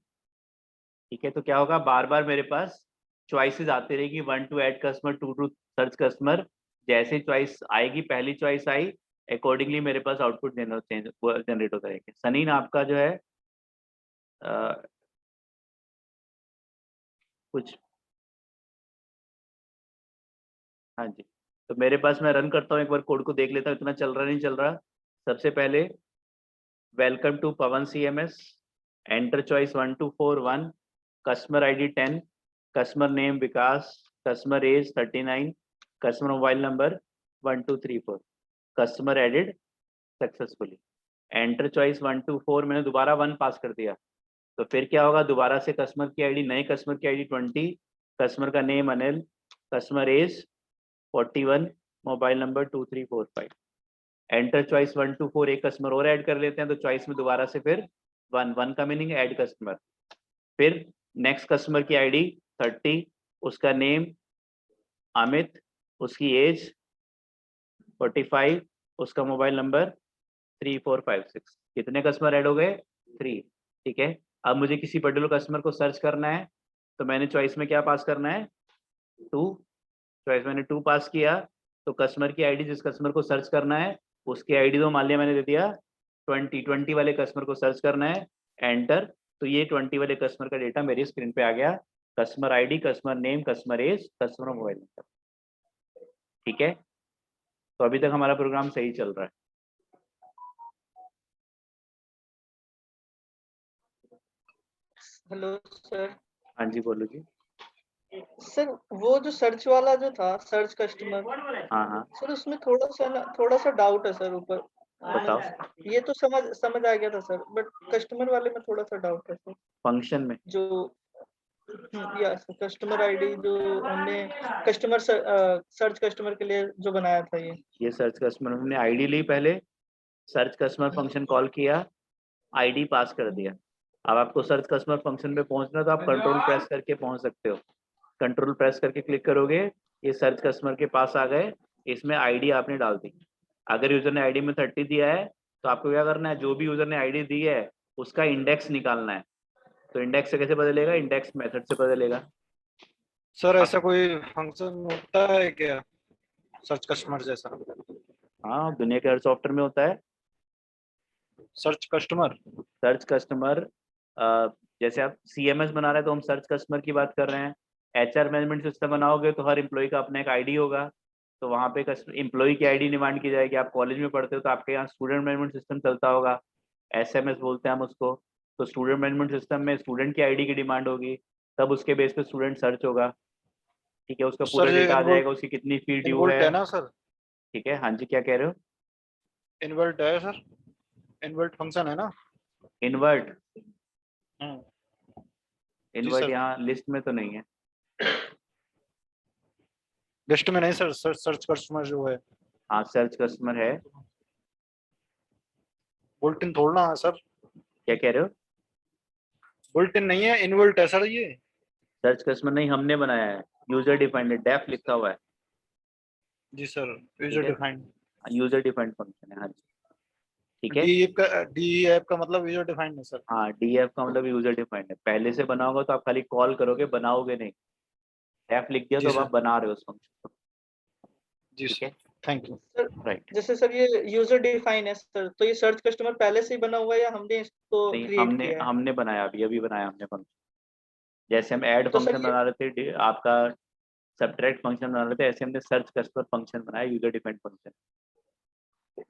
Speaker 1: ठीक है, तो क्या होगा, बार बार मेरे पास चॉइसेस आती रहेगी, 1 to add customer, 2 to search customer. जैसे चॉइस आएगी, पहली चॉइस आई, अकॉर्डिंगली मेरे पास आउटपुट जनरेट होता रहेगा। सनीन आपका जो है कुछ, हाँ जी, तो मेरे पास, मैं रन करता हूँ, एक बार कोड को देख लेता हूँ इतना चल रहा नहीं चल रहा। सबसे पहले welcome to Pawan CMS, enter choice 1 to 4 1, customer ID 10, customer name Vikas, customer age 39, customer mobile number 1234, customer added successfully. Enter choice 1 to 4 मैंने दोबारा 1 पास कर दिया। तो फिर क्या होगा, दोबारा से कस्टमर की आईडी, नए कस्टमर की ID 20, कस्टमर का name Anil, customer age 41, mobile number 2345। Enter choice 1 to 4, एक कस्टमर और ऐड कर लेते हैं, तो चॉइस में दोबारा से फिर 1 का मीनिंग ऐड कस्टमर। फिर नेक्स्ट कस्टमर की ID 30, उसका नेम अमित, उसकी एज 45, उसका मोबाइल नंबर 3456। कितने कस्टमर ऐड हो गए, 3। ठीक है, अब मुझे किसी पर्टिकुलर कस्टमर को सर्च करना है, तो मैंने चॉइस में क्या पास करना है, 2। चॉइस मैंने 2 पास किया, तो कस्टमर की ID जिस कस्टमर को सर्च करना है उसकी ID तो मान लिया मैंने दे दिया 20 वाले कस्टमर को सर्च करना है, एंटर। तो ये 20 वाले कस्टमर का डेटा मेरी स्क्रीन पे आ गया, customer ID, customer name, customer age, customer mobile number. ठीक है, तो अभी तक हमारा प्रोग्राम सही चल रहा है।
Speaker 3: Hello sir.
Speaker 1: हाँ जी, बोलो जी।
Speaker 3: सर वो जो सर्च वाला जो था, सर्च कस्टमर,
Speaker 1: हाँ
Speaker 3: सर उसमें थोड़ा सा डाउट है सर ऊपर।
Speaker 1: बताओ।
Speaker 3: ये तो समझ आ गया था सर, बट कस्टमर वाले में थोड़ा सा डाउट है सर।
Speaker 1: फंक्शन में
Speaker 3: जो यस, कस्टमर आईडी जो हमने कस्टमर सर्च कस्टमर के लिए जो बनाया था
Speaker 1: ये सर्च कस्टमर, हमने आईडी ली, पहले सर्च कस्टमर फंक्शन कॉल किया, आईडी पास कर दिया। अब आपको सर्च कस्टमर फंक्शन पे पहुंचना तो आप कंट्रोल प्रेस करके पहुंच सकते हो। कंट्रोल प्रेस करके क्लिक करोगे, ये सर्च कस्टमर के पास आ गए, इसमें आईडी आपने डाल दी। अगर यूजर ने आईडी में 30 दिया है तो आपको क्या करना है, जो भी यूजर ने आईडी दी है उसका इंडेक्स निकालना है। तो इंडेक्स से कैसे बदलेगा, इंडेक्स मेथड से बदलेगा।
Speaker 4: सर ऐसा कोई फंक्शन होता है क्या सर्च कस्टमर जैसा?
Speaker 1: हाँ, दुनिया के हर सॉफ्टवेयर में होता है
Speaker 4: सर्च कस्टमर।
Speaker 1: Search customer. जैसे आप CMS बना रहे हैं तो हम सर्च कस्टमर की बात कर रहे हैं। HR मैनेजमेंट सिस्टम बनाओगे तो हर एम्प्लॉय का अपना एक आईडी होगा, तो वहाँ पे एम्प्लॉय की आईडी डिमांड की जाएगी। आप कॉलेज में पढ़ते हो तो आपके यहाँ स्टूडेंट मैनेजमेंट सिस्टम चलता होगा, SMS बोलते हैं हम उसको। तो स्टूडेंट मैनेजमेंट सिस्टम में स्टूडेंट की आईडी की डिमांड होगी, तब उसके बेस पे स्टूडेंट सर्च होगा। ठीक है, उसका पूरा
Speaker 4: सर ये
Speaker 1: डेटा आ जाएगा, उसकी कितनी फी ड्यू
Speaker 4: इन्वोल्ट है
Speaker 1: है।
Speaker 4: ना सर?
Speaker 1: ठीक है, हाँ जी, क्या कह रहे हो?
Speaker 4: इन्वर्ट है सर, इन्वर्ट फंक्शन है ना?
Speaker 1: इन्वर्ट,
Speaker 4: जी
Speaker 1: इन्वर्ट
Speaker 4: सर।
Speaker 1: यहाँ लिस्ट में तो नहीं है।
Speaker 4: लिस्ट में नहीं सर, सर्च कस्टमर जो है।
Speaker 1: हाँ, सर्च कस्टमर है।
Speaker 4: बुलेटिन थोड़ा है सर।
Speaker 1: क्या कह रहे हो?
Speaker 4: बुलेटिन नहीं है, इन्वर्ट है सर ये।
Speaker 1: सर्च कस्टमर नहीं, हमने बनाया है, यूजर डिफाइंड है, डेफ लिखा हुआ है।
Speaker 4: जी sir, user defined.
Speaker 1: User defined function है, हाँ जी। ठीक है,
Speaker 4: डी ऐप का मतलब यूजर डिफाइंड है सर।
Speaker 1: हाँ, DF का मतलब यूजर डिफाइंड है। पहले से बना होगा तो आप खाली कॉल करोगे, बनाओगे नहीं। डेफ लिख दिया
Speaker 4: जी
Speaker 1: तो अब
Speaker 4: सर।
Speaker 1: आप बना रहे हो उस फंक्शन को।
Speaker 4: जी
Speaker 1: ठीक है,
Speaker 4: sir, thank you.
Speaker 3: Sir.
Speaker 1: Right.
Speaker 3: जैसे सर ये यूजर डिफाइन है सर, तो ये सर्च कस्टमर पहले से ही बना हुआ है या हमने इसको
Speaker 1: नहीं,
Speaker 3: क्रिएट किया है?
Speaker 1: हमने बनाया, अभी बनाया हमने फंक्शन। जैसे हम ऐड
Speaker 3: तो सर
Speaker 1: फंक्शन बना रहे थे, आपका सब्ट्रैक्ट फंक्शन बना रहे थे, ऐसे हमने सर्च कस्टमर फंक्शन बनाया, यूजर डिफाइंड फंक्शन।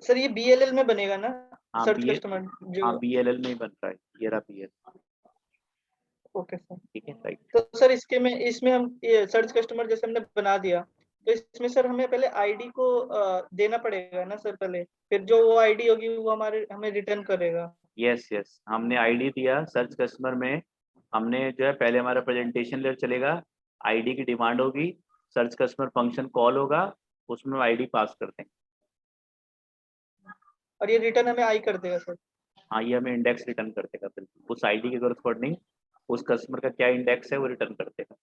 Speaker 3: सर ये BLL में बनेगा ना?
Speaker 1: हाँ,
Speaker 3: सर्च कस्टमर जो।
Speaker 1: हाँ, BLL में ही बन रहा है, ये रहा BL।
Speaker 3: Okay sir.
Speaker 1: ठीक है, राइट।
Speaker 3: तो सर इसमें हम ये सर्च कस्टमर जैसे हमने बना दिया, तो इसमें सर हमें पहले आईडी को देना पड़ेगा ना सर पहले, फिर जो वो आईडी होगी वो हमें रिटर्न करेगा।
Speaker 1: यस, हमने आईडी दिया सर्च कस्टमर में। हमने जो है पहले हमारा प्रेजेंटेशन लेयर चलेगा, आईडी की डिमांड होगी, सर्च कस्टमर फंक्शन कॉल होगा, उसमें आईडी पास कर देंगे।
Speaker 3: और ये रिटर्न हमें आई कर देगा सर?
Speaker 1: हाँ, ये हमें इंडेक्स रिटर्न कर देगा, बिल्कुल उस आईडी के कॉरस्पॉन्डिंग उस कस्टमर का क्या इंडेक्स है वो रिटर्न कर देगा।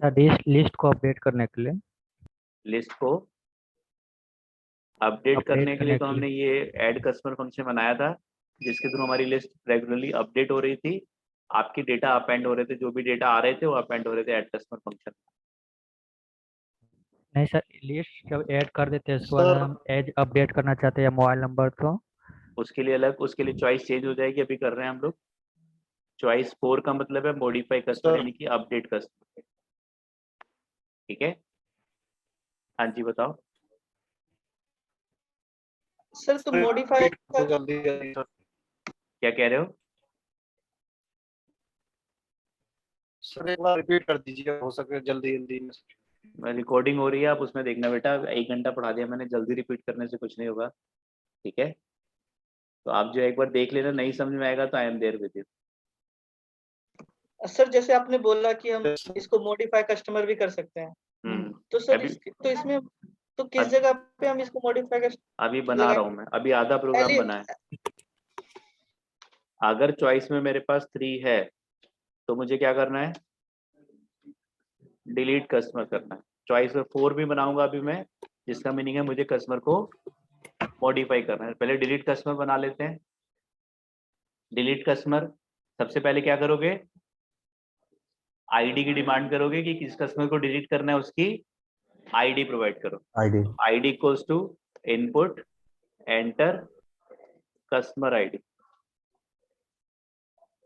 Speaker 8: सर लिस्ट को अपडेट करने के लिए,
Speaker 1: लिस्ट को अपडेट करने के लिए तो हमने ये ऐड कस्टमर फंक्शन बनाया था, जिसके थ्रू हमारी लिस्ट रेगुलरली अपडेट हो रही थी। आपकी डेटा अपेंड हो रहे थे, जो भी डेटा आ रहे थे वो अपेंड हो रहे थे ऐड कस्टमर फंक्शन।
Speaker 8: नहीं सर, लिस्ट जब ऐड कर देते हैं उसके बाद हम एज अपडेट करना चाहते हैं मोबाइल नंबर, तो
Speaker 1: उसके लिए अलग, उसके लिए चॉइस चेंज हो जाएगी, अभी कर रहे हैं हम लोग। चॉइस 4 का मतलब है मॉडिफाई कस्टमर, यानी कि अपडेट कस्टमर। ठीक है, हाँ जी, बताओ
Speaker 3: सर। तो मॉडिफाई
Speaker 4: जल्दी
Speaker 1: क्या कह रहे हो?
Speaker 4: सर एक बार रिपीट कर दीजिए, हो सके जल्दी जल्दी।
Speaker 1: रिकॉर्डिंग हो रही है, आप उसमें देखना बेटा। 1 घंटा पढ़ा दिया मैंने, जल्दी रिपीट करने से कुछ नहीं होगा। ठीक है, तो आप जो एक बार देख लेना, नहीं समझ में आएगा तो I am there with you.
Speaker 3: Sir जैसे आपने बोला कि हम इसको मॉडिफाई कस्टमर भी कर सकते हैं, तो सर तो इसमें तो किस जगह पे हम इसको मॉडिफाई
Speaker 1: अभी बना रहा हूँ मैं, अभी आधा प्रोग्राम बना है। अगर चॉइस में मेरे पास 3 है तो मुझे क्या करना है, डिलीट कस्टमर करना है। चॉइस में 4 भी बनाऊंगा अभी मैं, जिसका मीनिंग है मुझे कस्टमर को मॉडिफाई करना है। पहले डिलीट कस्टमर बना लेते हैं। डिलीट कस्टमर, सबसे पहले क्या करोगे, आईडी की डिमांड करोगे कि किस कस्टमर को डिलीट करना है, उसकी आईडी प्रोवाइड करो। ID equals to input enter customer ID.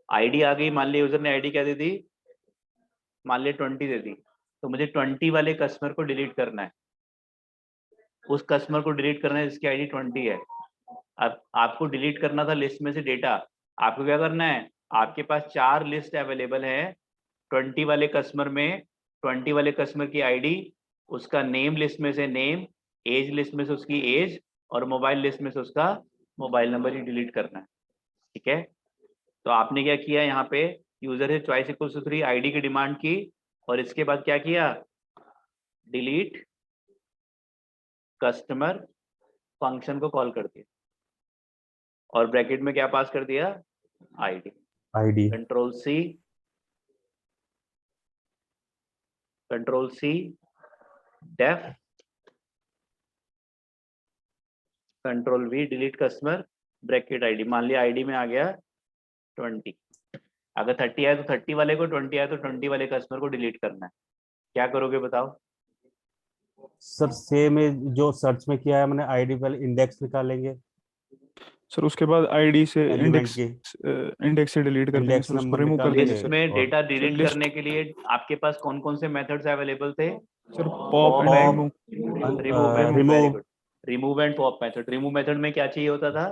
Speaker 1: ID आ गई, मान लिया यूजर ने आईडी क्या दे दी, मान लिया 20 दे दी, तो मुझे 20 वाले कस्टमर को डिलीट करना है। उस कस्टमर को डिलीट करना है जिसकी आईडी 20 है। अब आपको डिलीट करना था लिस्ट में से डेटा, आपको क्या करना है, आपके पास 4 लिस्ट अवेलेबल है 20 वाले कस्टमर में। 20 वाले कस्टमर की आईडी, उसका नेम लिस्ट में से नेम, एज लिस्ट में से उसकी एज, और मोबाइल लिस्ट में से उसका मोबाइल नंबर ही डिलीट करना है। ठीक है, तो आपने क्या किया, यहाँ पे यूजर है चॉइस इक्वल्स टू 3, आईडी की डिमांड की और इसके बाद क्या किया, डिलीट कस्टमर फंक्शन को कॉल कर दिया और ब्रैकेट में क्या पास कर दिया, ID. Control C def control V delete customer bracket ID. मान लिया आईडी में आ गया 20, अगर 30 आए तो 30 वाले को, 20 आए तो 20 वाले कस्टमर को डिलीट करना है। क्या करोगे बताओ?
Speaker 9: सर सेम जो सर्च में किया है मैंने, आईडी पहले इंडेक्स निकालेंगे
Speaker 2: सर, उसके बाद आईडी से
Speaker 9: एलिमेंट
Speaker 2: इंडेक्स
Speaker 9: के
Speaker 2: इंडेक्स से डिलीट कर देंगे
Speaker 9: इंडेक्स
Speaker 2: सर, उसको
Speaker 9: नंबर
Speaker 2: रिमूव कर
Speaker 9: निकाल
Speaker 2: देंगे
Speaker 9: के
Speaker 2: सर।
Speaker 1: इसमें
Speaker 9: और
Speaker 1: डेटा डिलीट
Speaker 2: लिस्ट
Speaker 1: करने के लिए आपके पास कौन कौन से मेथड्स अवेलेबल थे?
Speaker 2: Sir pop
Speaker 1: Pop
Speaker 2: and
Speaker 1: and
Speaker 2: remove.
Speaker 9: Remove
Speaker 1: remove and pop method. Remove method में क्या चाहिए होता था?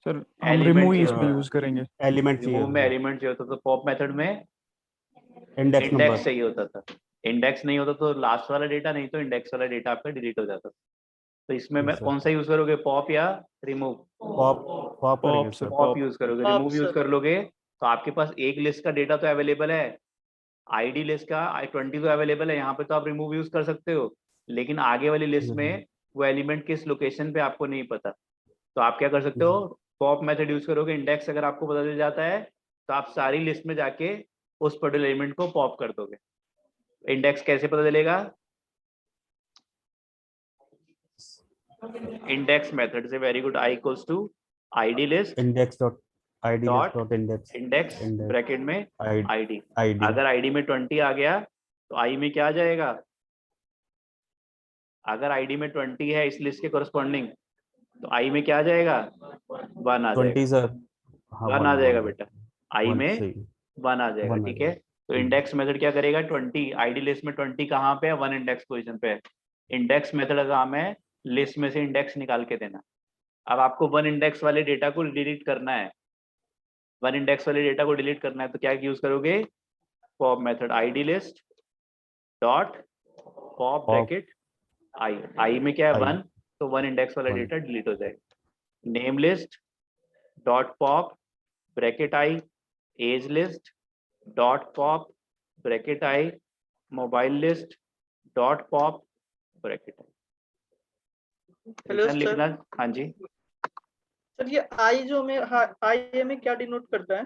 Speaker 2: सर हम
Speaker 1: Element
Speaker 2: रिमूव ही
Speaker 1: चाहिए
Speaker 2: इसमें
Speaker 1: होता
Speaker 2: यूज करेंगे।
Speaker 9: एलिमेंट चाहिए
Speaker 1: रिमूव में
Speaker 9: होता
Speaker 1: एलिमेंट चाहिए होता था, पॉप मेथड में
Speaker 9: इंडेक्स
Speaker 1: इंडेक्स
Speaker 9: नंबर।
Speaker 1: चाहिए होता था। इंडेक्स नहीं होता तो लास्ट वाला डेटा, नहीं तो इंडेक्स वाला डेटा आपका डिलीट हो जाता था। तो इसमें मैं कौन सा यूज करोगे, पॉप या रिमूव?
Speaker 9: पॉप करेंगे
Speaker 2: pop sir,
Speaker 9: sir.
Speaker 1: Pop use करोगे।
Speaker 3: Pop,
Speaker 1: remove use
Speaker 3: sir.
Speaker 1: कर लोगे तो आपके पास एक लिस्ट का डेटा तो अवेलेबल है, आईडी लिस्ट का 20 तो अवेलेबल है, यहाँ पे तो आप रिमूव यूज कर सकते हो, लेकिन आगे वाली लिस्ट में वो एलिमेंट किस लोकेशन पे आपको नहीं पता। तो आप क्या कर सकते हो, पॉप मेथड यूज करोगे। इंडेक्स अगर आपको पता चल जाता है तो आप सारी लिस्ट में जाके उस पर्टिकुलर एलिमेंट को पॉप कर दोगे। इंडेक्स कैसे पता चलेगा? इंडेक्स मेथड से। Very good. I equals to ID list
Speaker 9: index dot ID
Speaker 1: dot
Speaker 9: dot index
Speaker 1: index bracket में आईडी।
Speaker 9: आईडी
Speaker 1: अगर आईडी में 20 आ गया तो आई में क्या आ जाएगा? अगर आईडी में 20 है इस लिस्ट के कोरस्पॉन्डिंग तो आई में क्या आ जाएगा? 1 आ
Speaker 9: 20
Speaker 1: जाएगा।
Speaker 9: सर। हाँ
Speaker 1: 1 आ जाएगा बेटा, आई
Speaker 9: वन
Speaker 1: में
Speaker 9: सही
Speaker 1: 1 आ जाएगा।
Speaker 9: 1 आ
Speaker 1: ठीक है, तो इंडेक्स मेथड क्या करेगा, 20 आईडी लिस्ट में 20 कहाँ पे है? 1 इंडेक्स पोजीशन पे है। इंडेक्स मेथड का काम है लिस्ट में से इंडेक्स निकाल के देना। अब आपको 1 इंडेक्स वाले डेटा को डिलीट करना है, 1 इंडेक्स वाले डेटा को डिलीट करना है तो क्या यूज करोगे? Pop method ID list dot pop bracket I में क्या है? 1, तो 1 इंडेक्स वाला डेटा डिलीट हो जाएगा। Name list dot pop bracket I age list dot pop bracket I mobile list dot pop bracket I.
Speaker 3: Hello sir.
Speaker 1: लिखना। हाँ जी
Speaker 3: sir, ये आई जो में आई में क्या डिनोट करता है?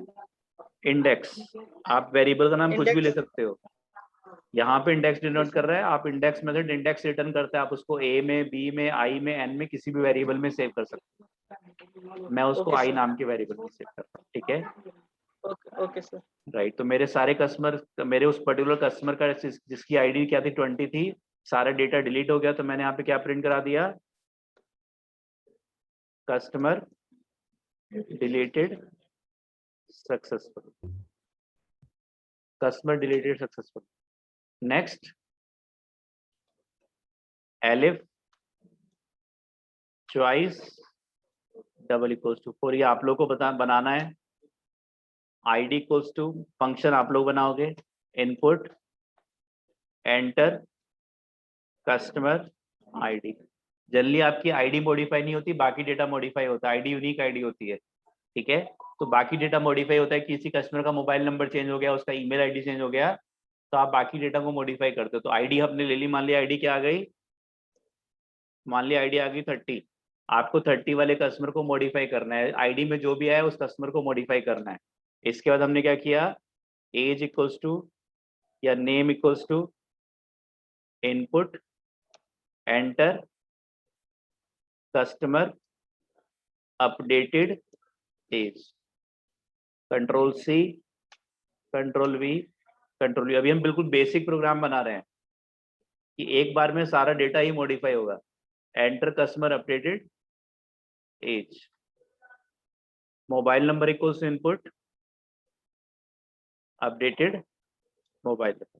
Speaker 1: इंडेक्स। आप वेरिएबल का नाम कुछ भी ले
Speaker 3: इंडेक्स।
Speaker 1: सकते हो, यहाँ पे इंडेक्स डिनोट कर रहा है। आप इंडेक्स मेथड इंडेक्स रिटर्न करते हैं, आप उसको ए में, बी में, आई में, एन में किसी भी वेरिएबल में सेव कर सकते हो। मैं उसको
Speaker 3: Okay,
Speaker 1: आई
Speaker 3: sir.
Speaker 1: नाम के वेरिएबल में सेव करता हूँ। ठीक है,
Speaker 3: ओके सर।
Speaker 1: राइट। तो मेरे सारे कस्टमर, मेरे उस पर्टिकुलर कस्टमर का जिसकी आईडी क्या थी 20 थी, सारा डेटा डिलीट हो गया। तो मैंने यहाँ पे क्या प्रिंट करा दिया, customer deleted successful, customer deleted successful. Next elif choice double equals to 4, ये आप लोग को बनाना है। आईडी इक्वल्स टू फंक्शन आप लोग बनाओगे, input enter customer ID. Generally आपकी आईडी मॉडिफाई नहीं होती, बाकी डेटा मॉडिफाई होता है। आईडी यूनिक आईडी होती है, ठीक है। तो बाकी डेटा मॉडिफाई होता है, किसी कस्टमर का मोबाइल नंबर चेंज हो गया, उसका ईमेल आईडी चेंज हो गया, तो आप बाकी डेटा को मॉडिफाई करते हो। तो आईडी हमने ले ली, मान लिया आईडी क्या आ गई, मान लिया आईडी आ गई 30। आपको 30 वाले कस्टमर को मॉडिफाई करना है, आईडी में जो भी आया उस कस्टमर को मॉडिफाई करना है। इसके बाद हमने क्या किया, एज इक्वल्स टू या name equals to input enter customer updated age, control C control V control V. अभी हम बिल्कुल बेसिक प्रोग्राम बना रहे हैं कि एक बार में सारा डेटा ही मॉडिफाई होगा। Enter customer updated age, mobile number equals to input updated mobile number.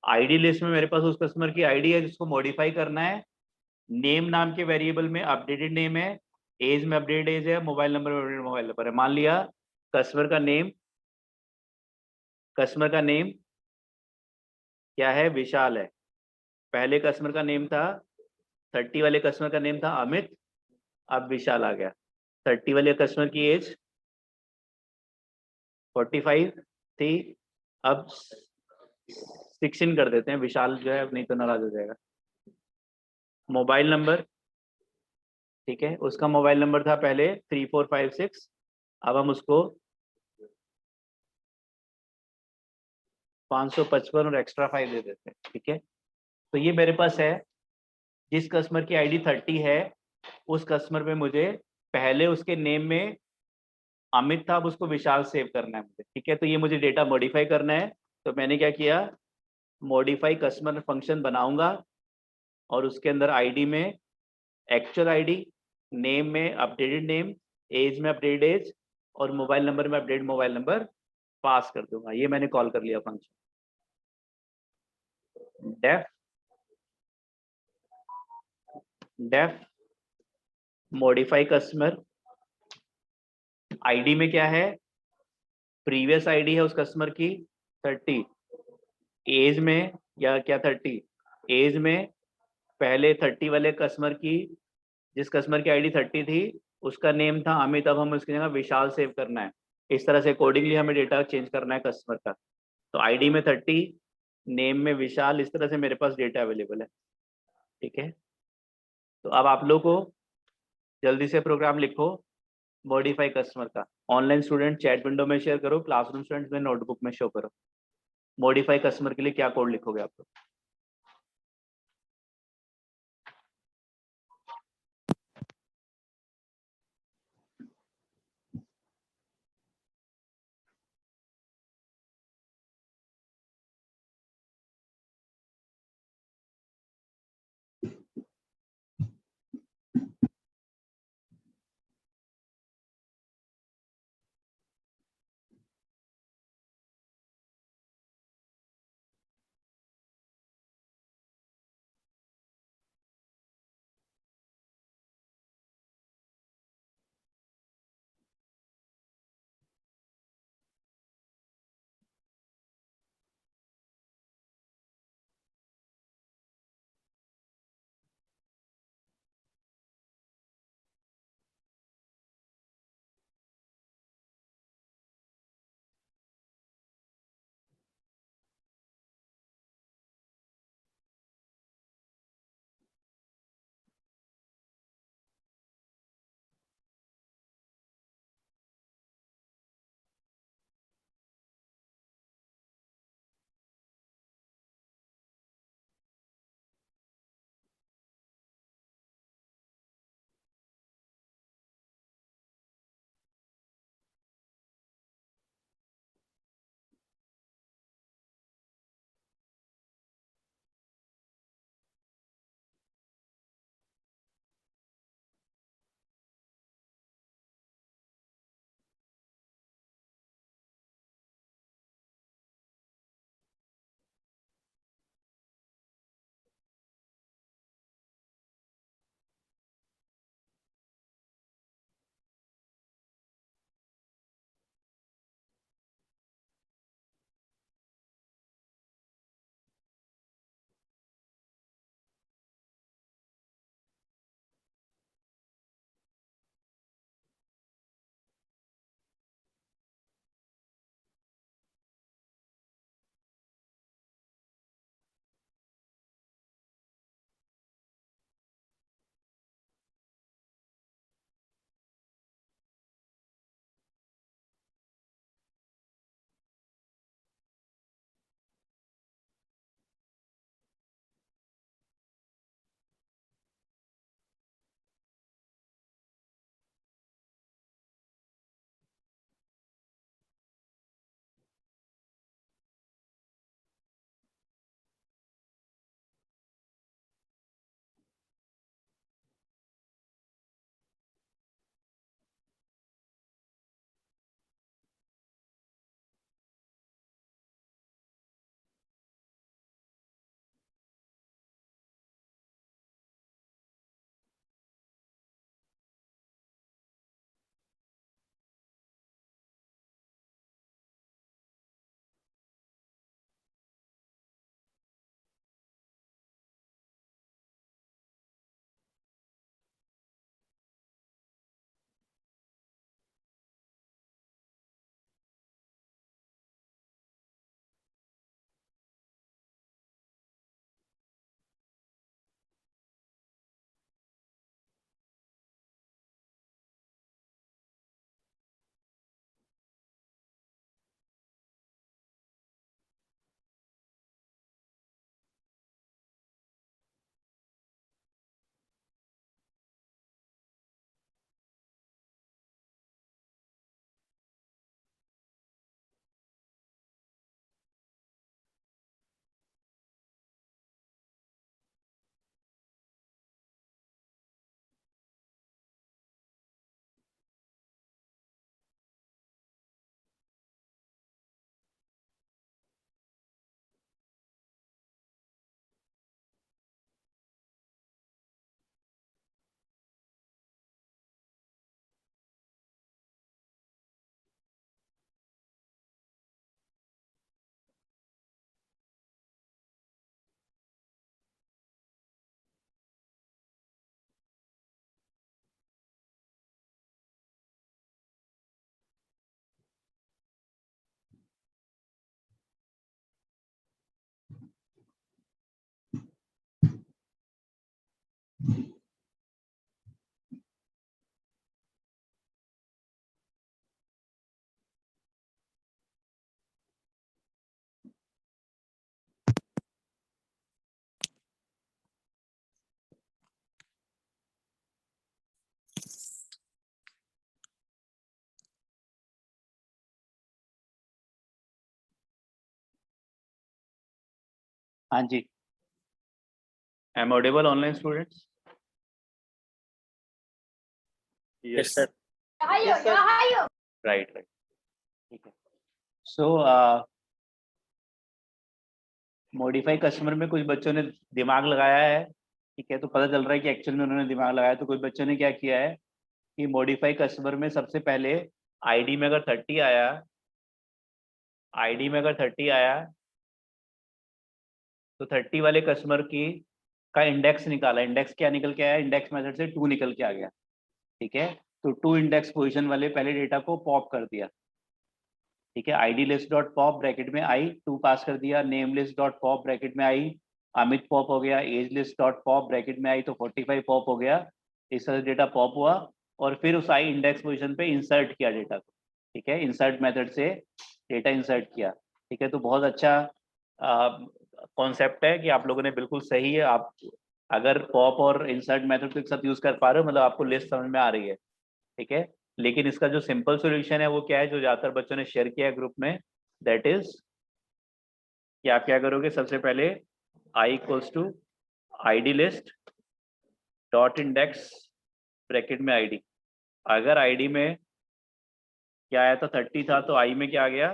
Speaker 1: ID list में मेरे पास उस कस्टमर की आईडी है जिसको मॉडिफाई करना है। नेम नाम के वेरिएबल में अपडेटेड नेम है, एज में अपडेटेड एज है, मोबाइल नंबर में अपडेटेड मोबाइल नंबर है। मान लिया कस्टमर का नेम क्या है, विशाल है। पहले कस्टमर का नेम था 30 वाले कस्टमर का नेम था अमित, अब विशाल आ गया। 30 वाले कस्टमर की एज 45, थी, अब 16 कर देते हैं, विशाल जो है नहीं तो नाराज हो जाएगा। मोबाइल नंबर, ठीक है, उसका मोबाइल नंबर था पहले 3456, अब हम उसको 555 और एक्स्ट्रा 5 दे देते हैं, ठीक है। तो ये मेरे पास है, जिस कस्टमर की आईडी 30 है उस कस्टमर पे मुझे पहले उसके नेम में अमित था, अब उसको विशाल सेव करना है मुझे, ठीक है। तो ये मुझे डेटा मॉडिफाई करना है, तो मैंने क्या किया, मॉडिफाई कस्टमर फंक्शन बनाऊंगा और उसके अंदर आईडी में एक्चुअल आईडी, नेम में अपडेटेड नेम, एज में अपडेटेड एज और मोबाइल नंबर में अपडेटेड मोबाइल नंबर पास कर दूंगा। ये मैंने कॉल कर लिया function. Def modify customer, ID में क्या है, प्रीवियस आईडी है उस कस्टमर की 30, एज में या क्या 30, एज में पहले 30 वाले कस्टमर की, जिस कस्टमर की आईडी 30 थी उसका नेम था अमित, अब हम उसकी जगह विशाल सेव करना है। इस तरह से अकॉर्डिंगली हमें डेटा चेंज करना है कस्टमर का। तो आईडी में 30, नेम में विशाल, इस तरह से मेरे पास डेटा अवेलेबल है, ठीक है। तो अब आप लोग को जल्दी से प्रोग्राम लिखो मॉडिफाई कस्टमर का। ऑनलाइन स्टूडेंट चैट विंडो में शेयर करो, क्लासरूम स्टूडेंट्स में नोटबुक में शो करो। मॉडिफाई कस्टमर के लिए क्या कोड लिखोगे आप लोग? हाँ जी, am audible online students?
Speaker 6: Yes, sir.
Speaker 3: Yes, sir.
Speaker 1: Right. ठीक है. So मॉडिफाई कस्टमर में कुछ बच्चों ने दिमाग लगाया है, ठीक है, तो पता चल रहा है कि एक्चुअल में उन्होंने दिमाग लगाया. तो कुछ बच्चों ने क्या किया है कि मॉडिफाई कस्टमर में सबसे पहले आईडी में अगर 30 आया, तो 30 वाले कस्टमर का इंडेक्स निकाला. इंडेक्स क्या निकल के आया? इंडेक्स मेथड से 2 निकल के आ गया. ठीक है, तो 2 इंडेक्स पोजीशन वाले पहले डेटा को पॉप कर दिया. ठीक है, ID list dot pop bracket में आई 2 पास कर दिया. Name list dot pop bracket में आई अमित पॉप हो गया. Age list dot pop bracket में आई तो 45 पॉप हो गया. इस तरह से डेटा पॉप हुआ और फिर उस आई इंडेक्स पोजीशन पे इंसर्ट किया डेटा को. ठीक है, इंसर्ट मेथड से डेटा इंसर्ट किया. ठीक है, तो बहुत अच्छा कॉन्सेप्ट है कि आप लोगों ने बिल्कुल सही है. आप अगर पॉप और इंसर्ट मेथड को एक साथ यूज कर पा रहे हो, मतलब आपको लिस्ट समझ में आ रही है. ठीक है, लेकिन इसका जो सिंपल सॉल्यूशन है वो क्या है, जो ज्यादातर बच्चों ने शेयर किया है ग्रुप में, दैट इज कि आप क्या करोगे, सबसे पहले I equals to ID list dot index bracket में आईडी. अगर आईडी में क्या आया था 30 था, तो आई में क्या आ गया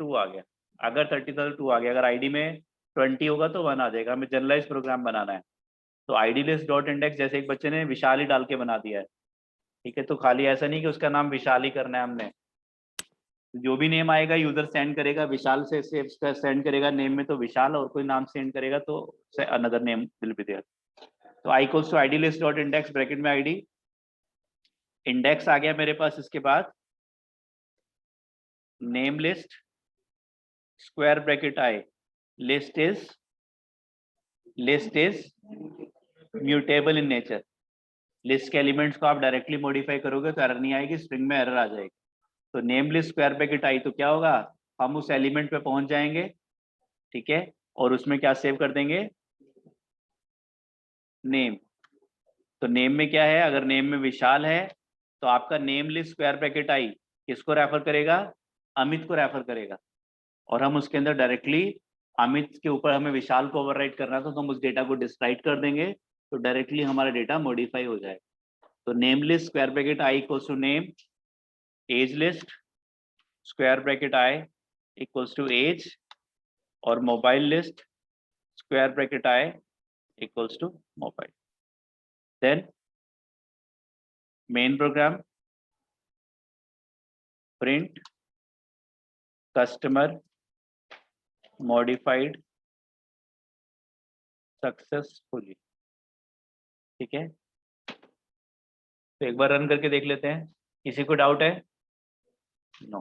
Speaker 1: 2 आ गया. अगर 30 था तो 2 आ गया. अगर आईडी में 20 होगा तो 1 आ जाएगा. हमें जनरलाइज प्रोग्राम बनाना है. तो आईडी लिस्ट डॉट इंडेक्स जैसे एक बच्चे ने विशाल ही डाल के बना दिया है. ठीक है, तो खाली ऐसा नहीं कि उसका नाम विशाल ही करना है. हमने जो भी नेम आएगा यूजर सेंड करेगा, विशाल से सेंड करेगा नेम में तो विशाल, और कोई नाम सेंड करेगा तो another name will be there. तो i equals to ID list dot index bracket में आईडी. इंडेक्स आ गया मेरे पास. इसके बाद name list square bracket i list is mutable in nature. List के एलिमेंट्स को आप डायरेक्टली मॉडिफाई करोगे तो एरर नहीं आएगी, स्ट्रिंग में एरर आ जाएगी. तो name list square bracket I तो क्या होगा, हम उस एलिमेंट पे पहुंच जाएंगे. ठीक है, और उसमें क्या सेव कर देंगे, नेम. तो नेम में क्या है, अगर नेम में विशाल है तो आपका नेम लिस्ट स्क्वायर ब्रैकेट आई किसको रेफर करेगा, अमित को रेफर करेगा. और हम उसके अंदर डायरेक्टली अमित के ऊपर हमें विशाल को ओवरराइट करना था, तो हम उस डेटा को डिस्क्राइब कर देंगे, तो डायरेक्टली हमारा डेटा मॉडिफाई हो जाएगा. तो name list square bracket i equals to name, age list square bracket i equals to age, और mobile list square bracket i equals to mobile. Then main program print customer modified successfully. ठीक है, तो एक बार run करके देख लेते हैं. किसी को डाउट है? नो.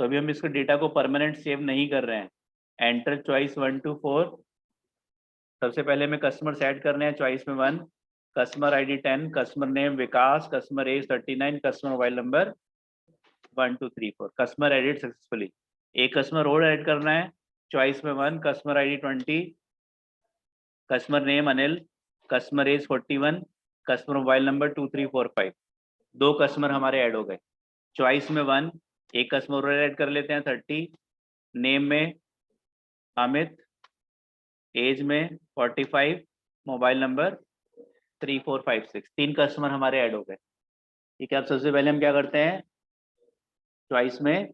Speaker 1: तो अभी हम इसको डेटा को परमानेंट सेव नहीं कर रहे हैं. Enter choice 1 to 4. सबसे पहले हमें कस्टमर सेट करने हैं. चॉइस में 1, customer ID 10, customer name Vikas, customer age 39, customer mobile number 1 2 3 4. Customer edit successfully. एक कस्टमर और ऐड करना है. चॉइस में 1, customer ID 20, customer name Anil, customer age 41, customer mobile number 2 3 4 5. 2 customer हमारे ऐड हो गए. चॉइस में 1, एक कस्टमर और ऐड कर लेते हैं 30, नेम में अमित, एज में 45, मोबाइल नंबर 3 4 5 6. 3 कस्टमर हमारे ऐड हो गए. ठीक है, अब सबसे पहले हम क्या करते हैं, चॉइस में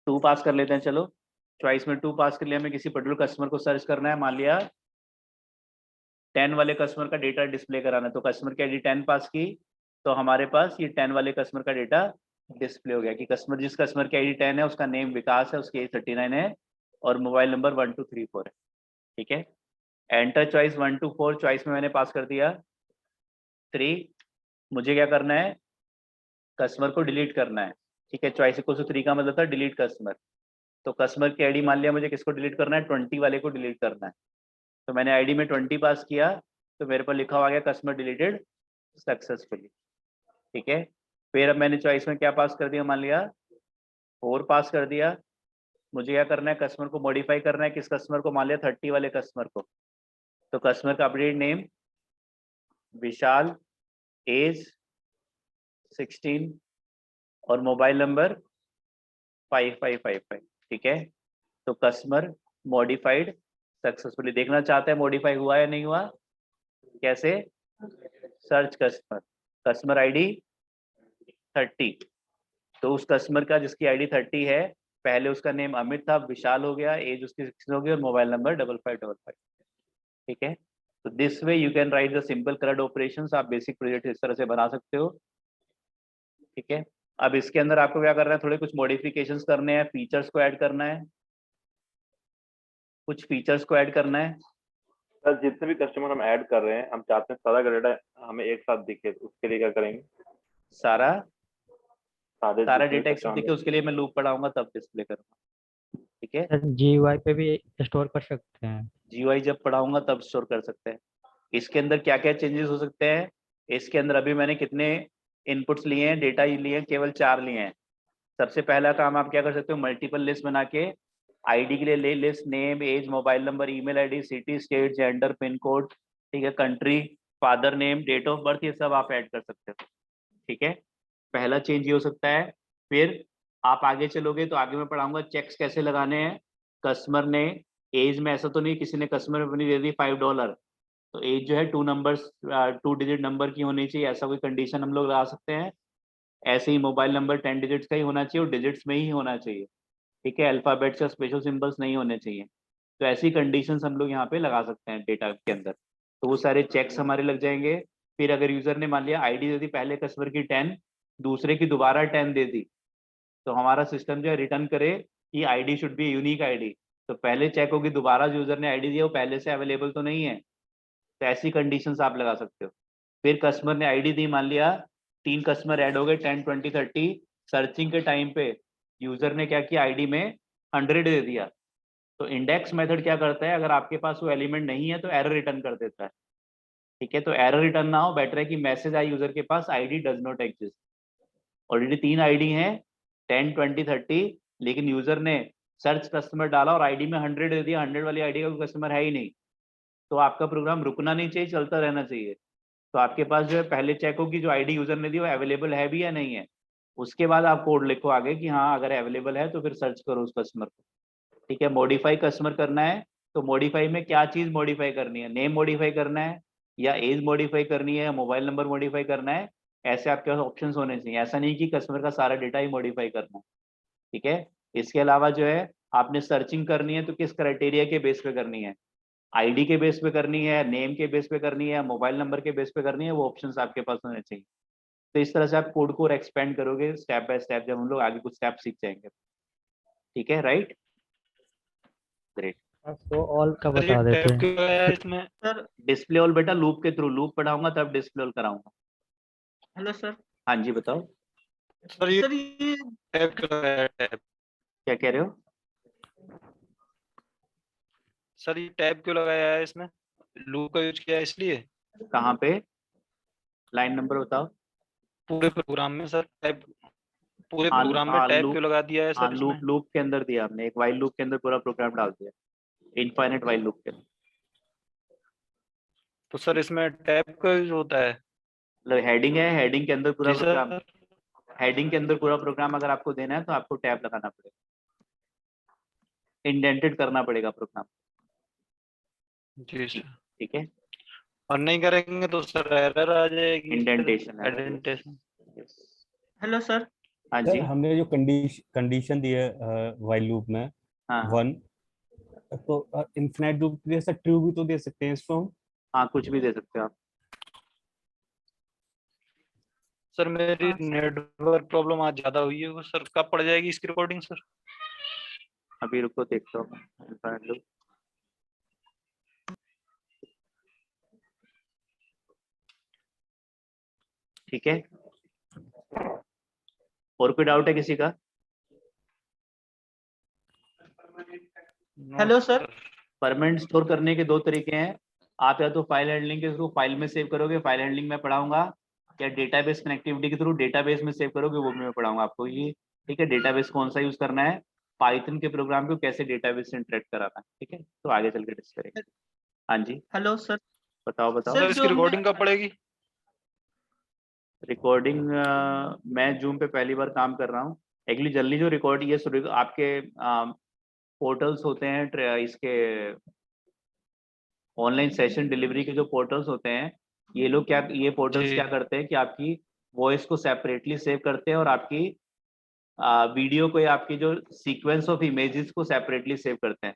Speaker 1: 2 पास कर लेते हैं. चलो, चॉइस में 2 पास कर लिया. हमें किसी पर्टिकुलर कस्टमर को सर्च करना है. मान लिया 10 वाले कस्टमर का डेटा डिस्प्ले कराना है, तो कस्टमर की आईडी 10 पास की, तो हमारे पास ये 10 वाले कस्टमर का डेटा डिस्प्ले हो गया कि जिस कस्टमर की आईडी 10 है उसका नेम विकास है, उसकी एज 39 है, और मोबाइल नंबर 1 2 3 4 है. ठीक है, एंटर चॉइस 1 to 4. चॉइस में मैंने पास कर दिया 3. मुझे क्या करना है, कस्टमर को डिलीट करना है. ठीक है, चॉइस इक्वल टू 3 का मतलब था डिलीट कस्टमर. तो कस्टमर की आईडी मान लिया मुझे किसको डिलीट करना है, 20 वाले को डिलीट करना है. तो मैंने आईडी में 20 पास किया, तो मेरे पर लिखा हुआ गया कस्टमर डिलीटेड सक्सेसफुली. ठीक है, फिर अब मैंने चॉइस में क्या पास कर दिया, मान लिया 4 पास कर दिया. मुझे क्या करना है, कस्टमर को मॉडिफाई करना है. किस कस्टमर को, मान लिया 30 वाले कस्टमर को. तो कस्टमर का अपडेट नेम विशाल, एज 16, और मोबाइल नंबर 5555, ठीक है। तो कस्टमर मॉडिफाइड सक्सेसफुली, देखना चाहते हैं मॉडिफाई हुआ या नहीं हुआ, कैसे, सर्च कस्टमर, कस्टमर आईडी 30, तो उस कस्टमर का जिसकी आईडी 30 है, पहले उसका नेम अमित था, विशाल हो गया, एज उसकी 16 हो गई और मोबाइल नंबर 5555, ठीक है। तो this way you can write the simple CRUD operations. आप बेसिक प्रोजेक्ट इस तरह से बना सकते हो, ठीक है। अब इसके अंदर आपको क्या करना है, थोड़े कुछ मॉडिफिकेशंस करने हैं, फीचर्स को ऐड करना है, कुछ फीचर्स को ऐड करना है।
Speaker 10: सर जितने भी कस्टमर हम ऐड कर रहे हैं, हम चाहते हैं सारा का डेटा हमें एक साथ दिखे, उसके लिए क्या करेंगे? सारा
Speaker 1: डेटा एक साथ दिखे, उसके लिए मैं लूप पढ़ाऊंगा तब डिस्प्ले करूंगा, ठीक है।
Speaker 8: सर GUI पे भी स्टोर कर सकते हैं।
Speaker 1: GUI जब पढ़ाऊंगा तब स्टोर कर सकते हैं। इसके अंदर क्या क्या चेंजेस हो सकते हैं, इसके अंदर अभी मैंने कितने इनपुट्स लिए हैं, डेटा लिए हैं, केवल 4 लिए हैं। सबसे पहला काम आप क्या कर सकते हो, मल्टीपल लिस्ट बना के आईडी के लिए list, name, age, mobile number, email ID, city, state, gender, pin code, ठीक है, country, father name, date of birth, ये सब आप ऐड कर सकते हो, ठीक है। पहला चेंज ये हो सकता है। फिर आप आगे चलोगे तो आगे मैं पढ़ाऊंगा चेक्स कैसे लगाने हैं। कस्टमर ने एज में, ऐसा तो नहीं किसी ने कस्टमर अपनी दे दी $5, तो एज जो है 2 डिजिट नंबर की होनी चाहिए, ऐसा कोई कंडीशन हम लोग लगा सकते हैं। ऐसे ही मोबाइल नंबर 10 डिजिट्स का ही होना चाहिए और डिजिट्स में ही होना चाहिए, ठीक है, अल्फाबेट्स या स्पेशल सिंबल्स नहीं होने चाहिए। तो ऐसी कंडीशंस हम लोग यहाँ पे लगा सकते हैं डेटा के अंदर, तो वो सारे चेक्स हमारे लग जाएंगे। फिर अगर यूजर ने मान लिया आईडी दे दी पहले कस्टमर की 10, दूसरे की दोबारा 10 दे दी, तो हमारा सिस्टम जो है रिटर्न करे कि ID should be unique ID. तो पहले चेक होगी दोबारा यूजर ने आईडी दिया वो पहले से अवेलेबल तो नहीं है, तो ऐसी कंडीशंस आप लगा सकते हो। फिर कस्टमर ने आईडी दी, मान लिया 3 कस्टमर ऐड हो गए, 10, 20, 30, सर्चिंग के टाइम पे यूजर ने क्या किया, आईडी में 100 दे दिया, तो इंडेक्स मेथड क्या करता है, अगर आपके पास वो एलिमेंट नहीं है तो एरर रिटर्न कर देता है, ठीक है। तो एरर रिटर्न ना हो, बेटर है कि मैसेज आए यूजर के पास ID does not exist. Already 3 ID हैं, 10, 20, 30, लेकिन यूजर ने सर्च कस्टमर डाला और आईडी में 100 दे दिया, 100 वाली आईडी का कोई कस्टमर है ही नहीं, तो आपका प्रोग्राम रुकना नहीं चाहिए, चलता रहना चाहिए। तो आपके पास जो है पहले चेक हो कि जो आईडी यूजर ने दी वो अवेलेबल है भी या नहीं है, उसके बाद आप कोड लिखो आगे कि हाँ अगर अवेलेबल है तो फिर सर्च करो उस कस्टमर को, ठीक है। मॉडिफाई कस्टमर करना है, तो मॉडिफाई में क्या चीज़ मॉडिफाई करनी है, नेम मॉडिफाई करना है या एज मॉडिफाई करनी है या मोबाइल नंबर मॉडिफाई करना है, ऐसे आपके पास ऑप्शंस होने चाहिए। ऐसा नहीं कि कस्टमर का सारा डेटा ही मॉडिफाई करना है, ठीक है। इसके अलावा जो है आपने सर्चिंग करनी है तो किस क्राइटेरिया के बेस पे करनी है, आईडी के बेस पे करनी है, नेम के बेस पे करनी है, मोबाइल नंबर के बेस पे करनी है, वो ऑप्शंस आपके पास होने चाहिए। तो इस तरह से आप कोड को एक्सपेंड करोगे स्टेप बाय स्टेप, जब हम लोग आगे कुछ स्टेप सीख जाएंगे, ठीक है, राइट, ग्रेट।
Speaker 8: तो ऑल का बता देते हैं
Speaker 4: इसमें
Speaker 3: सर
Speaker 1: डिस्प्ले ऑल बेटा लूप के थ्रू, लूप पढ़ाऊंगा तब डिस्प्ले ऑल कराऊंगा।
Speaker 3: Hello sir.
Speaker 1: हाँ जी बताओ,
Speaker 4: सर ये
Speaker 3: सर ये
Speaker 4: टैब क्यों लगाया है, टैब?
Speaker 1: क्या कह रहे हो?
Speaker 4: सर ये टैब क्यों लगाया है इसमें, लूप का यूज किया है इसलिए?
Speaker 1: कहाँ पे, लाइन नंबर बताओ।
Speaker 4: पूरे प्रोग्राम में सर टैब, पूरे
Speaker 1: हाँ,
Speaker 4: प्रोग्राम में टैब क्यों लगा दिया है
Speaker 1: हाँ
Speaker 4: सर इसमें?
Speaker 1: लूप के अंदर दिया हमने, एक वाइल लूप के अंदर पूरा प्रोग्राम डाल दिया, इनफाइनाइट वाइल लूप के अंदर।
Speaker 4: तो सर इसमें टैब का यूज होता है?
Speaker 1: मतलब हेडिंग है, हेडिंग के अंदर पूरा
Speaker 4: जी
Speaker 1: प्रोग्राम,
Speaker 4: सर।
Speaker 1: हेडिंग के अंदर पूरा प्रोग्राम अगर आपको देना है तो आपको टैब लगाना पड़ेगा, इंडेंटेड करना पड़ेगा प्रोग्राम,
Speaker 4: जी सर।
Speaker 1: ठीक है।
Speaker 4: और नहीं करेंगे तो सर एरर आ जाएगी,
Speaker 1: इंडेंटेशन है,
Speaker 4: इंडेंटेशन।
Speaker 3: Hello sir.
Speaker 1: हाँ
Speaker 9: सर
Speaker 1: जी,
Speaker 9: हमने जो कंडीशन दी है व्हाइल लूप में
Speaker 1: हाँ
Speaker 9: 1, तो इन्फिनाइट लूप दे सकते, ट्रू भी तो दे सकते हैं इसको हम।
Speaker 1: हाँ कुछ भी दे सकते हो आप।
Speaker 4: सर मेरी नेटवर्क प्रॉब्लम आज ज्यादा हुई है सर, कब पड़ जाएगी इसकी रिकॉर्डिंग सर?
Speaker 1: अभी रुको देखता हूँ, इनफाइनाइट लूप, ठीक है। और कोई डाउट है किसी का?
Speaker 3: Hello sir.
Speaker 1: परमानेंट स्टोर करने के 2 तरीके हैं, आप या तो फाइल हैंडलिंग के थ्रू फाइल में सेव करोगे, फाइल हैंडलिंग में पढ़ाऊंगा, या डेटाबेस कनेक्टिविटी के थ्रू डेटाबेस में सेव करोगे, वो भी मैं पढ़ाऊंगा आपको ये, ठीक है। डेटाबेस कौन सा यूज करना है, पाइथन के प्रोग्राम को कैसे डेटाबेस से इंटरेक्ट कराना है, ठीक है, तो आगे चल के डिस्कस करेंगे। हाँ जी
Speaker 3: हेलो सर।
Speaker 1: बताओ बताओ।
Speaker 4: सर
Speaker 3: सर,
Speaker 4: इसकी
Speaker 3: जो
Speaker 4: रिकॉर्डिंग कब पड़ेगी?
Speaker 1: रिकॉर्डिंग मैं जूम पे पहली बार काम कर रहा हूँ, एक्चुअली जल्दी जो रिकॉर्ड ये आपके पोर्टल्स होते हैं, इसके ऑनलाइन सेशन डिलीवरी के जो पोर्टल्स होते हैं, ये पोर्टल्स क्या करते हैं कि आपकी वॉइस को सेपरेटली सेव करते हैं और आपकी वीडियो को या आपकी जो सीक्वेंस ऑफ इमेजेस को सेपरेटली सेव करते हैं।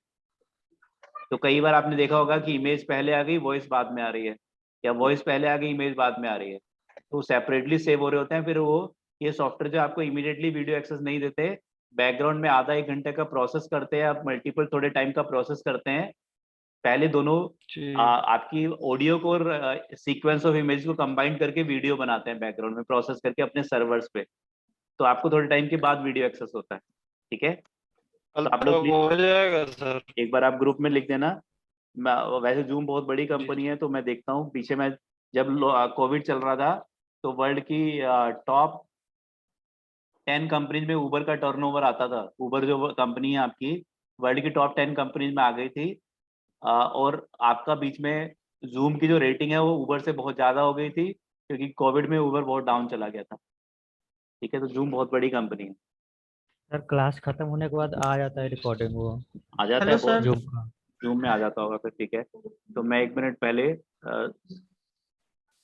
Speaker 1: तो कई बार आपने देखा होगा कि इमेज पहले आ गई, वॉइस बाद में आ रही है, या वॉइस पहले आ गई, इमेज बाद में आ रही है, तो सेपरेटली सेव हो रहे होते हैं। फिर वो ये सॉफ्टवेयर जो आपको इमीडिएटली वीडियो एक्सेस नहीं देते, बैकग्राउंड में आधा 1 घंटे का प्रोसेस करते हैं, आप मल्टीपल थोड़े टाइम का प्रोसेस करते हैं। पहले दोनों आपकी ऑडियो को और सीक्वेंस ऑफ इमेज को कंबाइन करके वीडियो बनाते हैं बैकग्राउंड में प्रोसेस करके अपने सर्वर्स पे, तो आपको थोड़े टाइम के बाद वीडियो एक्सेस होता है। ठीक है, तो आप लोग
Speaker 4: हो जाएगा सर।
Speaker 1: एक बार आप ग्रुप में लिख देना। वैसे जूम बहुत बड़ी कंपनी है, तो मैं देखता हूँ पीछे मैं जब कोविड चल रहा था तो वर्ल्ड की टॉप 10 कंपनीज में उबर का टर्नओवर आता था। उबर जो कंपनी है आपकी वर्ल्ड की टॉप 10 कंपनीज में आ गई थी, और आपका बीच में जूम की जो रेटिंग है वो उबर से बहुत ज़्यादा हो गई थी, क्योंकि कोविड में उबर बहुत डाउन चला गया था। ठीक है, तो जूम बहुत बड़ी कंपनी है।
Speaker 8: सर क्लास खत्म होने के बाद आ जाता है रिकॉर्डिंग, वो
Speaker 1: आ जाता
Speaker 3: हेलो
Speaker 1: है
Speaker 3: सर।
Speaker 8: जूम का?
Speaker 1: जूम में आ जाता होगा फिर। ठीक है, तो मैं 1 मिनट पहले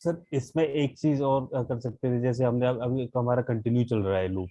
Speaker 9: सर इसमें एक चीज और कर सकते थे, जैसे हमने अभी हमारा कंटिन्यू चल रहा है लूप,